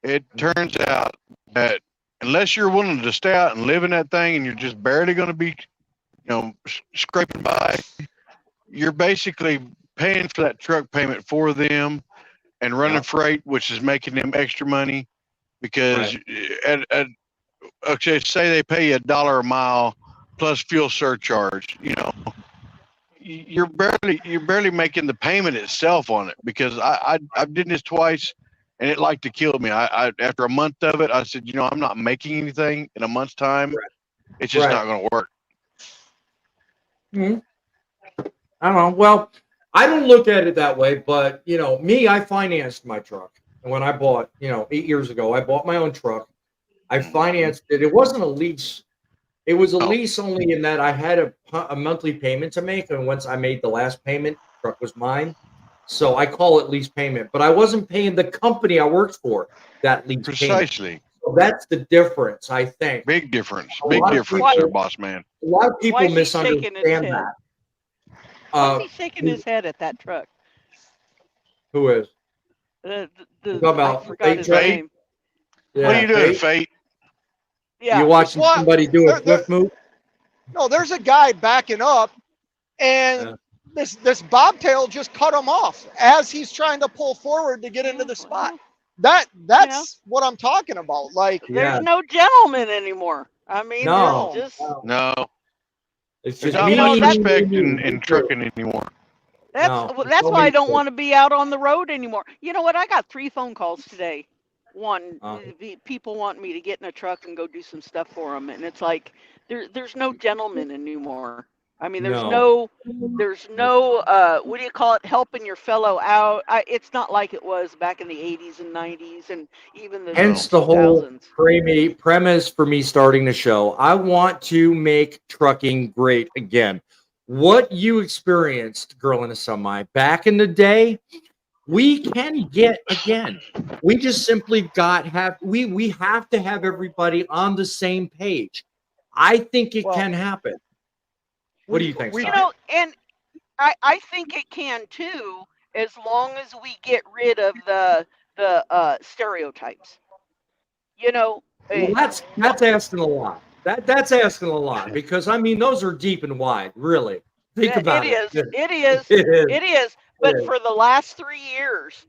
it turns out that unless you're willing to stay out and live in that thing, and you're just barely going to be, scraping by, you're basically paying for that truck payment for them and running freight, which is making them extra money, because okay, say they pay you $1 a mile plus fuel surcharge, you're barely making the payment itself on it, because I did this twice, and it like to kill me. I after a month of it, I said, I'm not making anything in a month's time. It's just not going to work. I don't know. Well, I don't look at it that way, but me, I financed my truck. And when I bought, 8 years ago, I bought my own truck. I financed it. It wasn't a lease. It was a lease only in that I had a monthly payment to make, and once I made the last payment, the truck was mine. So I call it lease payment, but I wasn't paying the company I worked for that lease Precisely. payment. So that's the difference, I think. Big difference. A Big lot of difference people- there, boss man. A lot of people Why is he shaking his misunderstand head? that. Why is he shaking his head at that truck? Who is? I about forgot his Fate? name. Yeah, What are you doing, Fate? Yeah. You watching Well, somebody do a flip move? No, there's a guy backing up, and this bobtail just cut him off as he's trying to pull forward to get into the spot. That's what I'm talking about. Like, There's Yeah. no gentleman anymore. I mean, No. it's just No, It's there's just not you know, much that's- respect in trucking anymore. that's No, that's it's why I always don't good. want to be out on the road anymore. You know what? I got 3 phone calls today. One, the people want me to get in a truck and go do some stuff for them, and it's like there's no gentleman anymore. I mean, there's No. no what do you call it? Helping your fellow out. It's not like it was back in the 80s and 90s and even the Hence the whole 2000s. premise for me starting the show. I want to make trucking great again. What you experienced, Girl in a Semi, back in the day, we can get again. We just simply we have to have everybody on the same page. I think it Well, can happen. What do you think, we You Scott? know, and I think it can too, as long as we get rid of the stereotypes. You know, Well, that's asking a lot. That's asking a lot because I mean those are deep and wide, really. Think about it. it is, It is. it is. But is. for the last 3 years,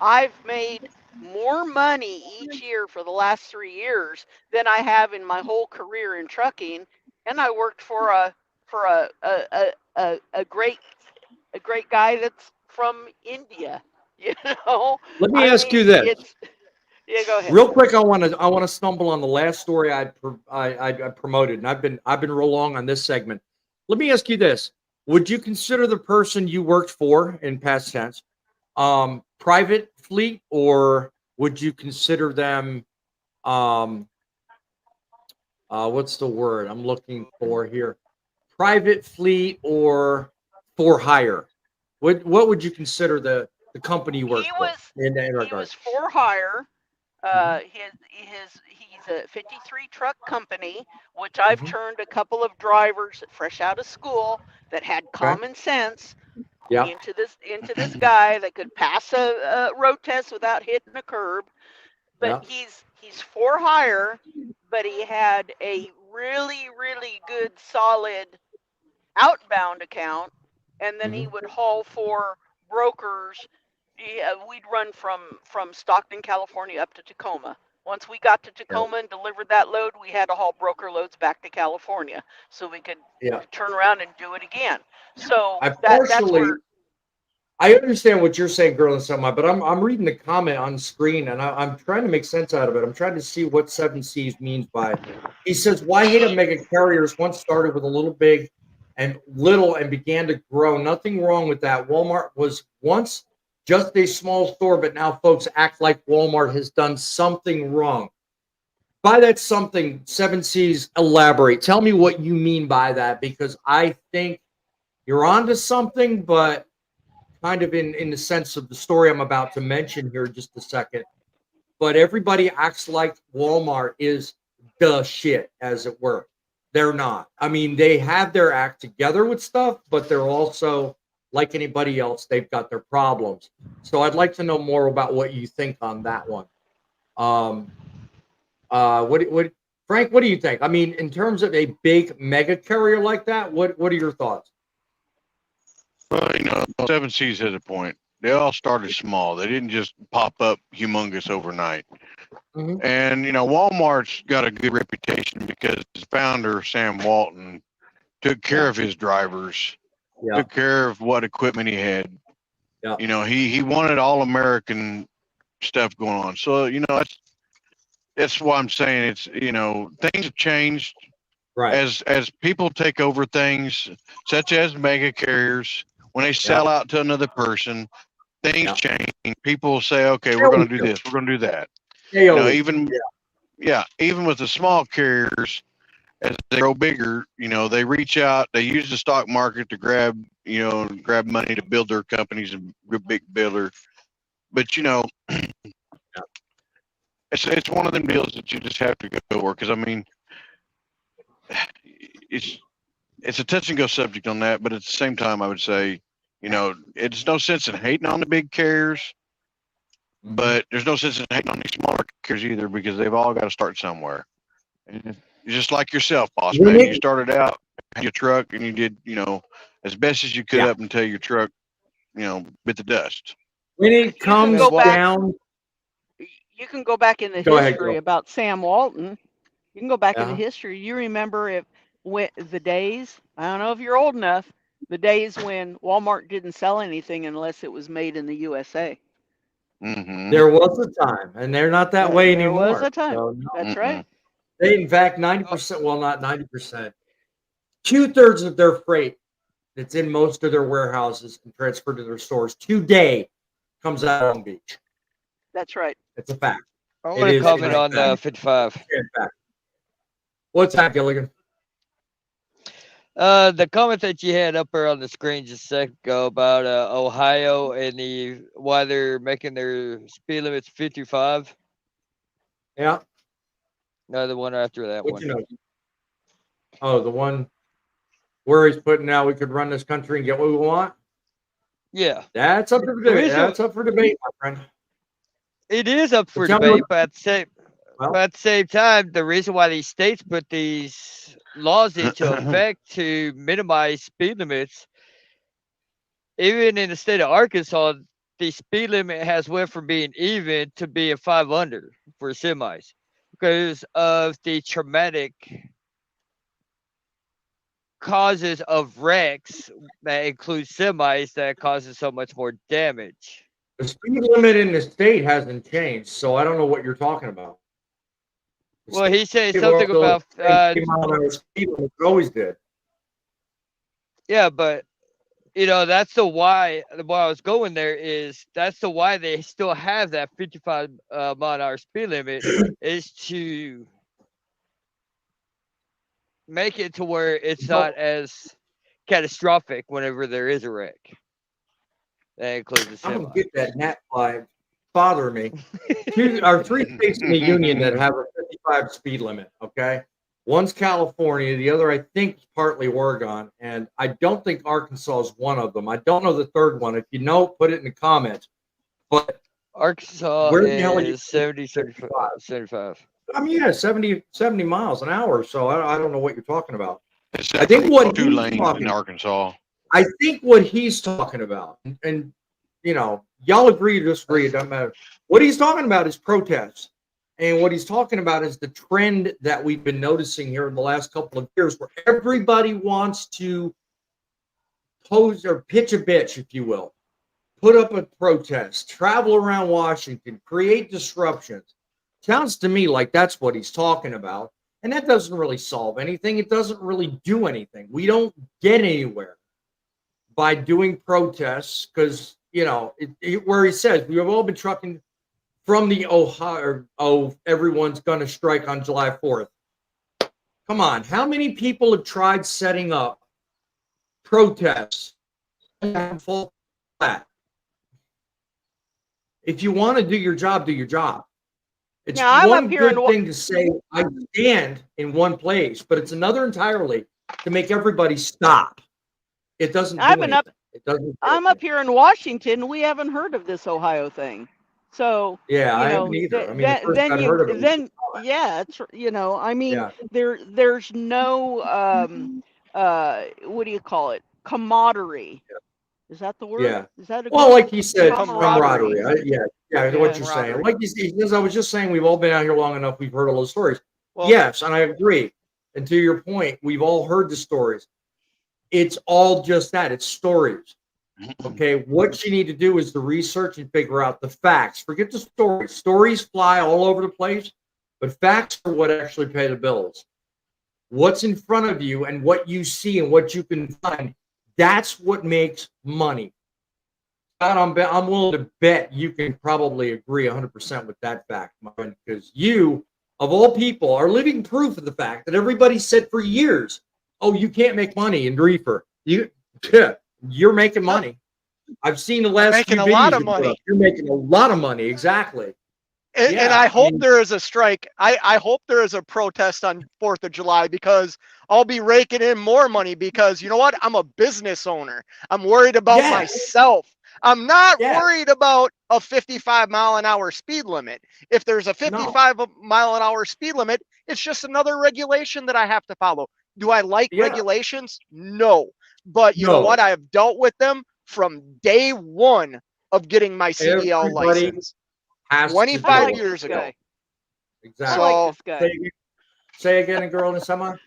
I've made more money each year for the last 3 years than I have in my whole career in trucking, and I worked for a great guy that's from India. You know, Let me I ask you mean, this. it's yeah. Go ahead. Real quick, I want to stumble on the last story I promoted, and I've been real long on this segment. Let me ask you this: would you consider the person you worked for in past tense private fleet, or would you consider them what's the word I'm looking for here? Private fleet or for hire? What would you consider the company you worked He for was in that he regard? was for hire. Mhm. He's a 53 truck company, which I've Mhm. turned a couple of drivers fresh out of school that had Okay. common sense Yeah. into this guy that could pass a road test without hitting a curb. But Yeah. he's for hire, but he had a really good solid outbound account, and then he Mhm. would haul for brokers. We'd run from Stockton, California, up to Tacoma. Once we got to Tacoma and delivered that load, we had to haul broker loads back to California so we could Yeah. turn around and do it again. So I that's partially where I understand what you're saying, girl, and semi, but I'm reading the comment on screen and I'm trying to make sense out of it. I'm trying to see what 7Cs means by it. He says, why hate up mega carriers once started with a little big and little and began to grow. Nothing wrong with that. Walmart was once just a small store, but now folks act like Walmart has done something wrong. By that something, 7Cs, elaborate. Tell me what you mean by that, because I think you're onto something, but kind of in the sense of the story I'm about to mention here in just a second. But everybody acts like Walmart is the shit, as it were. They're not. I mean, they have their act together with stuff, but they're also like anybody else. They've got their problems. So I'd like to know more about what you think on that one. What Frank? What do you think? I mean, in terms of a big mega carrier like that, what are your thoughts? Well, 7Cs has a point. They all started small. They didn't just pop up humongous overnight. Mhm. And Walmart's got a good reputation because his founder, Sam Walton, took care of his drivers, Yeah. took care of what equipment he had. Yeah. He wanted all American stuff going on. So that's why I'm saying things have changed Right. as people take over things such as mega carriers. When they sell out to another person, things change. People say, okay, we're going to do this, we're going to do that. Even with the small carriers, as they grow bigger, they reach out, they use the stock market to grab money to build their companies and big builder. But it's one of them deals that you just have to go for, because I mean, it's a touch and go subject on that, but at the same time, I would say, it's no sense in hating on the big carriers, but there's no sense in hating on these smaller carriers either, because they've all got to start somewhere. And just like yourself, boss man, you started out your truck, and you did, as best as you could Yeah. up until your truck, bit the dust. When it You can comes go back. down, You can go back in the Go ahead, history Gil. about Sam Walton. You can go back in the Yeah. history. You remember the days, I don't know if you're old enough, the days when Walmart didn't sell anything unless it was made in the USA. Mm-hmm. there was a time, and they're not that way There anymore. was a time. So, no. That's Mm-mm. right. They, in fact, 90%, well, not 90%, 2/3 of their freight that's in most of their warehouses and transferred to their stores today comes out of Long Beach. That's right. It's a fact. I It want to is comment a on fact. 55. In fact. What's that, Gilligan? The comment that you had up there on the screen just a second ago about Ohio and why they're making their speed limits 55. Yeah. Another one after that What one. you know? Oh, the one where he's putting out we could run this country and get what we want. Yeah, That's up for debate. reason- That's up for debate, my friend. it is up for tell me debate, what- but Well- at the same time, the reason why these states put these laws into effect to minimize speed limits, even in the state of Arkansas, the speed limit has went from being even to being 5 under for semis because of the traumatic causes of wrecks that include semis that causes so much more damage. The speed limit in the state hasn't changed, so I don't know what you're talking about. The Well, he said state something still about has the same mile-an-hour speed limit it always did. yeah, but that's the why. Why I was going there is that's the why they still have that 55 mile-an-hour speed limit is to make it to where it's not as catastrophic whenever there is a wreck. That includes the I'm semi. gonna get that gnat fly bother me. Two or three states in the union that have a 55 speed limit. Okay, one's California, the other I think is partly Oregon, and I don't think Arkansas is one of them. I don't know the third one. If you know, put it in the comments. But Arkansas where the hell are you is 70, 75. I mean, yeah, 70 miles an hour. So I don't know what you're talking about. It's I think what two he's lanes talking- in Arkansas. I think what he's talking about, and y'all agree or disagree, it doesn't matter. What he's talking about is protests. And what he's talking about is the trend that we've been noticing here in the last couple of years where everybody wants to pose or pitch a bitch, if you will, put up a protest, travel around Washington, create disruptions. Sounds to me like that's what he's talking about. And that doesn't really solve anything. It doesn't really do anything. We don't get anywhere by doing protests because, where he says we have all been trucking from the Ohio, everyone's going to strike on July 4th. Come on. How many people have tried setting up protests and fall flat? If you want to do your job, do your job. It's Now, I'm one up here good in thing to say, I stand in one place, but it's another entirely to make everybody stop. It doesn't do I've been up- anything. It doesn't do I'm up anything. here in Washington. We haven't heard of this Ohio thing. So, Yeah, I you know, haven't either. I mean, the then, first then I'd you, heard of it was then, yeah, it's, I mean, Yeah. there's no, what do you call it? Camaraderie. Is that the word? Yeah. Is that a Well, good- like he said, Camaraderie. camaraderie. Yeah, what you're saying. Camaraderie. Like he says, I was just saying, we've all been out here long enough. We've heard all those stories. Well, Yes, and I agree. And to your point, we've all heard the stories. It's all just that. It's stories. Okay, what you need to do is the research and figure out the facts. Forget the stories. Stories fly all over the place, but facts are what actually pay the bills. What's in front of you and what you see and what you can find, that's what makes money. And I'm willing to bet you can probably agree 100% with that fact, my friend, because you, of all people, are living proof of the fact that everybody said for years, oh, you can't make money in reefer. You're making money. I've seen the last Making few a lot videos of you put money. up. You're making a lot of money, exactly. And Yeah, I I hope mean- there is a strike. I hope there is a protest on 4th of July because I'll be raking in more money because you know what? I'm a business owner. I'm worried about Yeah. myself. I'm not Yeah. worried about a 55 mile an hour speed limit. If there's a 55 mile an hour speed limit, it's just another regulation that I have to follow. Do I like Yeah. regulations? No. But you know No. what? I have dealt with them from day one of getting my CDL Everybody license has to 25 do it. years ago. I Exactly. like So this guy. Say again, say again, a girl in the summer.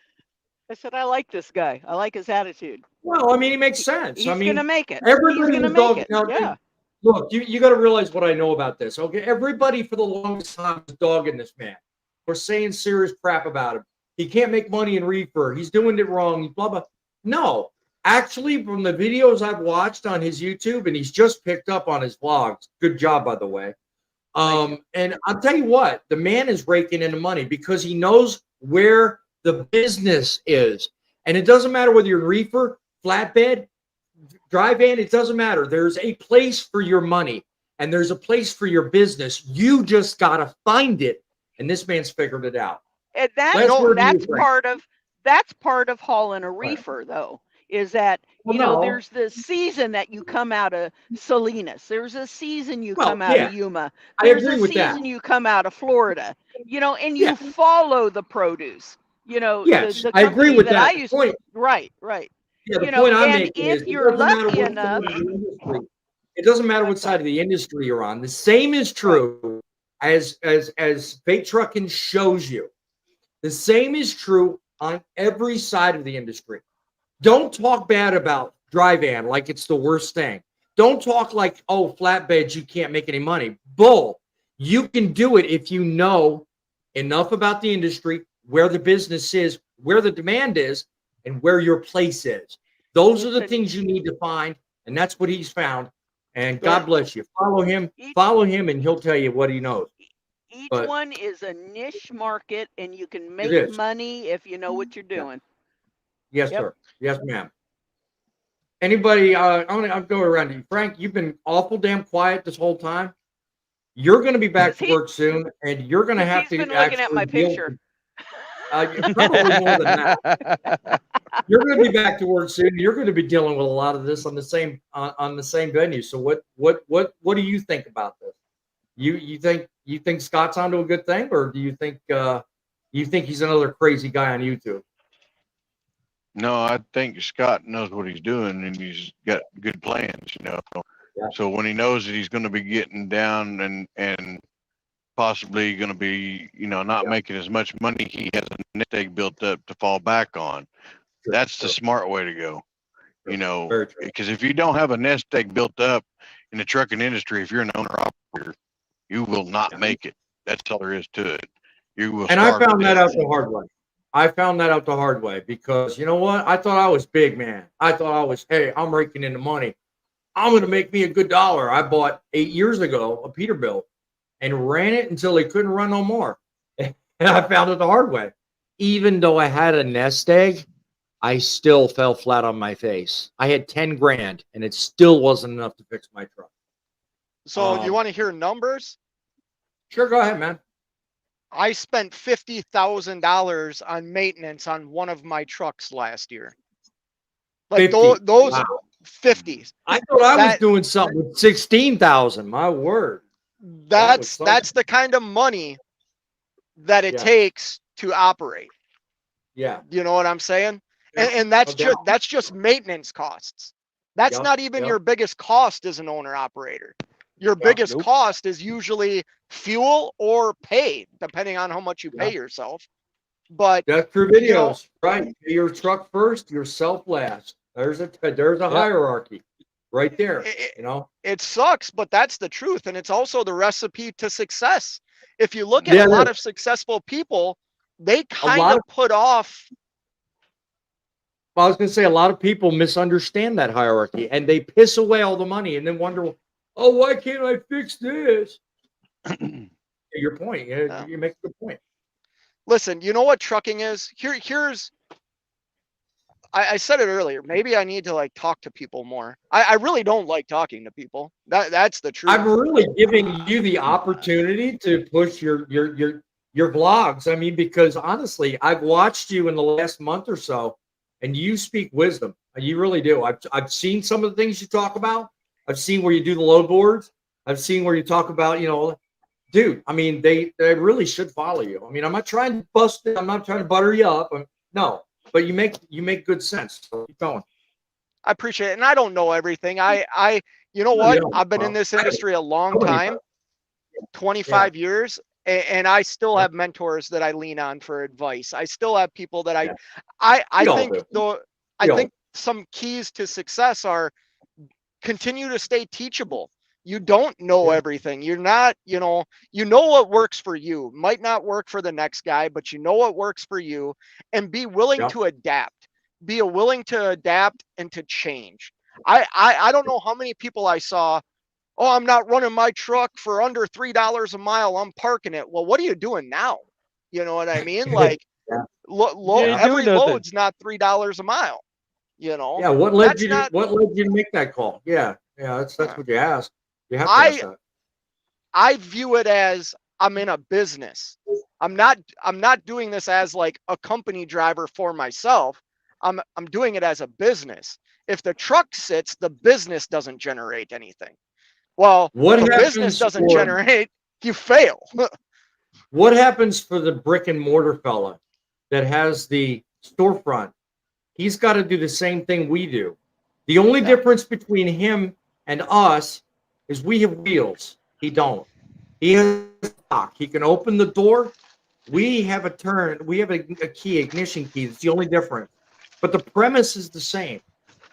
I said I like this guy. I like his attitude. Well, I mean, he makes sense. He's I mean, gonna make it. He's everybody gonna was make dog. it. Now, Yeah. look, you got to realize what I know about this. Okay, everybody for the longest time was dogging this man. We're saying serious crap about him. He can't make money in reefer. He's doing it wrong. Blah blah. No, actually, from the videos I've watched on his YouTube, and he's just picked up on his vlogs. Good job, by the way. And I'll tell you what, the man is raking in the money because he knows where the business is. And it doesn't matter whether you're reefer, flatbed, dry van, it doesn't matter. There's a place for your money and there's a place for your business. You just got to find it. And this man's figured it out. And Last word to you, Frank. that's part of hauling a Right. reefer though, is that Well, you know no. there's the season that you come out of Salinas. There's a season you Well, come out yeah. of Yuma. I There's agree a with that. season you come out of Florida. You know, and you Yeah. follow the produce. You know, Yes, the I agree company with that that. I used Point. right. Yeah, the You know, point I'm and making if is it you're doesn't matter lucky what enough, side of the industry. It doesn't matter what side of the industry you're on. The same is true as fake trucking shows you. The same is true on every side of the industry. Don't talk bad about dry van like it's the worst thing. Don't talk like, oh, flatbeds, you can't make any money. Bull. You can do it if you know enough about the industry, where the business is, where the demand is, and where your place is. Those are the Listen. things you need to find, and that's what he's found. And Well, God bless you. Follow him, and he'll tell you what he knows. each But one is a niche market, and you can it make is. money if you know what you're Yeah. doing. Yes, Yep. sir. Yes, ma'am. Anybody? I'll go around to you, Frank. You've been awful damn quiet this whole time. You're going to be back to He- work soon, and you're going to have He's to been looking at my actually deal picture. probably more than that. You're going to be back to work soon. You're going to be dealing with a lot of this on the same venue. So what do you think about this? You think Scott's onto a good thing, or do you think he's another crazy guy on YouTube? No, I think Scott knows what he's doing and he's got good plans, you know. Yeah. So when he knows that he's going to be getting down and possibly going to be, you know, not making as much money, he has a nest egg built up to fall back on. Sure, That's the sure. smart way to go, Sure. you know, Very true. because if you don't have a nest egg built up in the trucking industry, if you're an owner operator, you will not make it. That's all there is to it. You will. And I starve to found that death. out the hard way. I found that out the hard way because you know what? I thought I was big, man. I thought I was, hey, I'm raking in the money. I'm going to make me a good dollar. I bought 8 years ago a Peterbilt and ran it until they couldn't run no more. And I found it the hard way. Even though I had a nest egg, I still fell flat on my face. I had 10 grand and it still wasn't enough to fix my truck. so you want to hear numbers? Sure, go ahead, man. I spent $50,000 on maintenance on one of my trucks last year. Like 50. those Wow. 50s. I thought I was That- doing something with 16,000. My word. That's something. that's the kind of money that it Yeah. takes to operate. Yeah. You know what I'm saying? Yeah, And that's no doubt. that's just maintenance costs. That's Yep, not even yep. your biggest cost as an owner operator. Your Yeah, biggest nope. cost is usually fuel or pay, depending on how much you Yeah. pay yourself. But That's through You know- videos, right? Your truck first, yourself last. There's a hierarchy right there. You know, it sucks, but that's the truth. And it's also the recipe to success. If you look at Yeah, a lot it of successful people, they lot kind of put off. well, I was going to say a lot of people misunderstand that hierarchy and they piss away all the money and then wonder, oh, why can't I fix this? Your point. Yeah. You make a good point. Listen, you know what trucking is? Here's I said it earlier. Maybe I need to like talk to people more. I really don't like talking to people. That's the truth. I'm really giving you the opportunity to push your vlogs. I mean, because honestly, I've watched you in the last month or so, and you speak wisdom. You really do. I've seen some of the things you talk about. I've seen where you do the load boards. I've seen where you talk about, you know, dude. I mean, they really should follow you. I mean, I'm not trying to bust it. I'm not trying to butter you up. No, but you make good sense. So keep going. I appreciate it. And I don't know everything. You know No, what? you don't. I've been in Well, this industry a long nobody time, does. 25 years, and I still Yeah. have mentors that I lean on for advice. I still have people that Yeah. I We all think do. though, I think some keys to success are continue to stay teachable. You don't know Yeah. everything. You're not, you know what works for you. Might not work for the next guy, but you know what works for you, and be willing Yeah. to adapt. Be willing to adapt and to change. I don't know how many people I saw, oh, I'm not running my truck for under $3 a mile. I'm parking it. Well, what are you doing now? You know what I mean? Like, Yeah. You ain't every doing nothing. load's not $3 a mile. You know, Yeah. What led that's you not. to make that call? Yeah. Yeah. That's what you asked. You have to I ask that. I view it as I'm in a business. I'm not doing this as like a company driver for myself. I'm doing it as a business. If the truck sits, the business doesn't generate anything. Well, What if a business happens doesn't for generate, you fail. what happens for the brick and mortar fella that has the storefront? He's got to do the same thing we do. The only Yeah. difference between him and us is we have wheels. He don't. He has a lock. He can open the door. We have a turn. We have a key, ignition key. It's the only difference. But the premise is the same.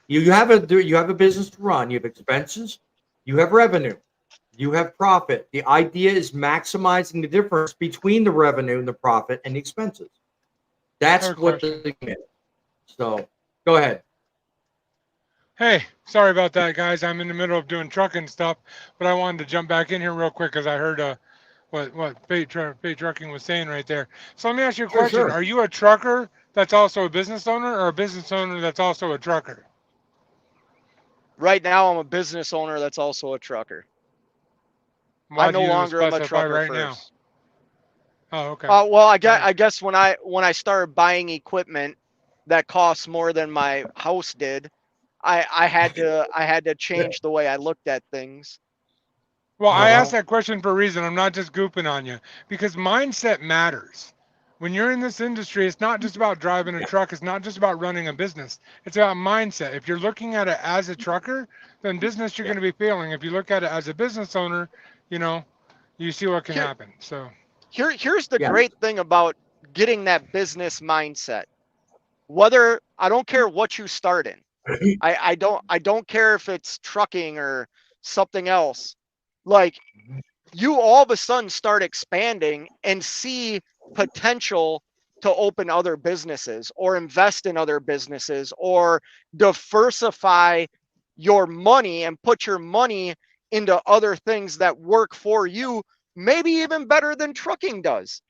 You have a business to run. You have expenses. You have revenue. You have profit. The idea is maximizing the difference between the revenue and the profit and the expenses. That's Fair what question. the game is. So go ahead. Hey, sorry about that, guys. I'm in the middle of doing trucking stuff, but I wanted to jump back in here real quick because I heard what Bait Trucking was saying right there. So let me ask you a Sure, question. sure. Are you a trucker that's also a business owner, or a business owner that's also a trucker? Right now, I'm a business owner that's also a trucker. Why I do no you longer am a specify trucker right now? first. Oh, okay. Well, I Alright. guess when I started buying equipment that costs more than my house did, I had to change the way I looked at things. Well, I asked Uh-huh. that question for a reason. I'm not just gooping on you because mindset matters. When you're in this industry, it's not just about driving a truck. It's not just about running a business. It's about mindset. If you're looking at it as a trucker, then business you're Yeah. going to be failing. If you look at it as a business owner, you know, you see what can Here, happen. So, here's the Yeah. great thing about getting that business mindset. Whether I don't care what you start in. I don't care if it's trucking or something else. Like, you all of a sudden start expanding and see potential to open other businesses or invest in other businesses or diversify your money and put your money into other things that work for you, maybe even better than trucking does.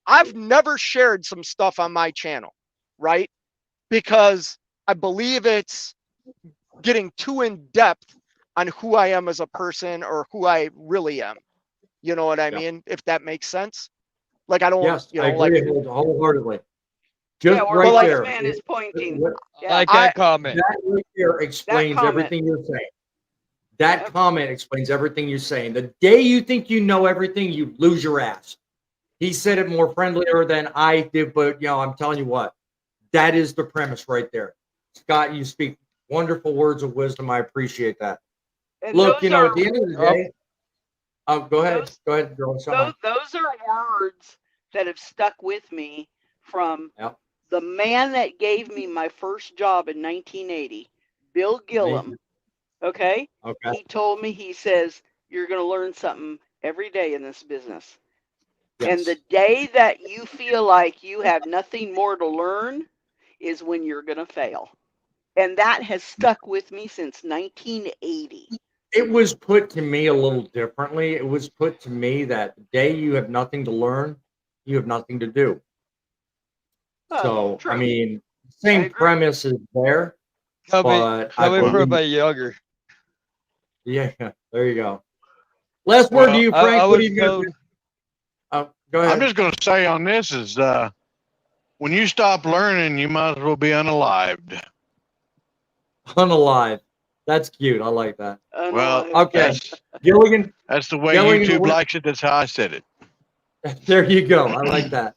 I've never shared some stuff on my channel, right? Because I believe it's getting too in depth on who I am as a person or who I really am. You know what I Yeah. mean? If that makes sense. Like, I don't, Yes, I like, agree wholeheartedly. Yeah, Just where right like- Wise there. Man is pointing. What- I Yeah. like that comment. That right there explains comment. everything you're saying. That Yep. comment explains everything you're saying. The day you think you know everything, you lose your ass. He said it more friendlier than I did, but I'm telling you what, that is the premise right there. Scott, you speak wonderful words of wisdom. I appreciate that. And Look, those at the end of the day, go ahead. those- Go ahead, girl. those are words that have stuck with me from Yep. the man that gave me my first job in 1980, Bill Gillum. Okay? Okay. He told me, he says, you're going to learn something every day in this business. And Yes. the day that you feel like you have nothing more to learn is when you're going to fail. And that has stuck with me since 1980. It was put to me a little differently. It was put to me that the day you have nothing to learn, you have nothing to do. So, True. I mean, I same agree. premise is there, but Coming from believe- a younger. yeah, there you go. Last word to you, I Frank. What was do you got? told, Go ahead. I'm just going to say on this is when you stop learning, you might as well be unalived. Unalive. That's cute. I like that. Well, Okay. Gilligan, that's the way Gilligan, YouTube what- likes it. That's how I said it. there you go. I like that.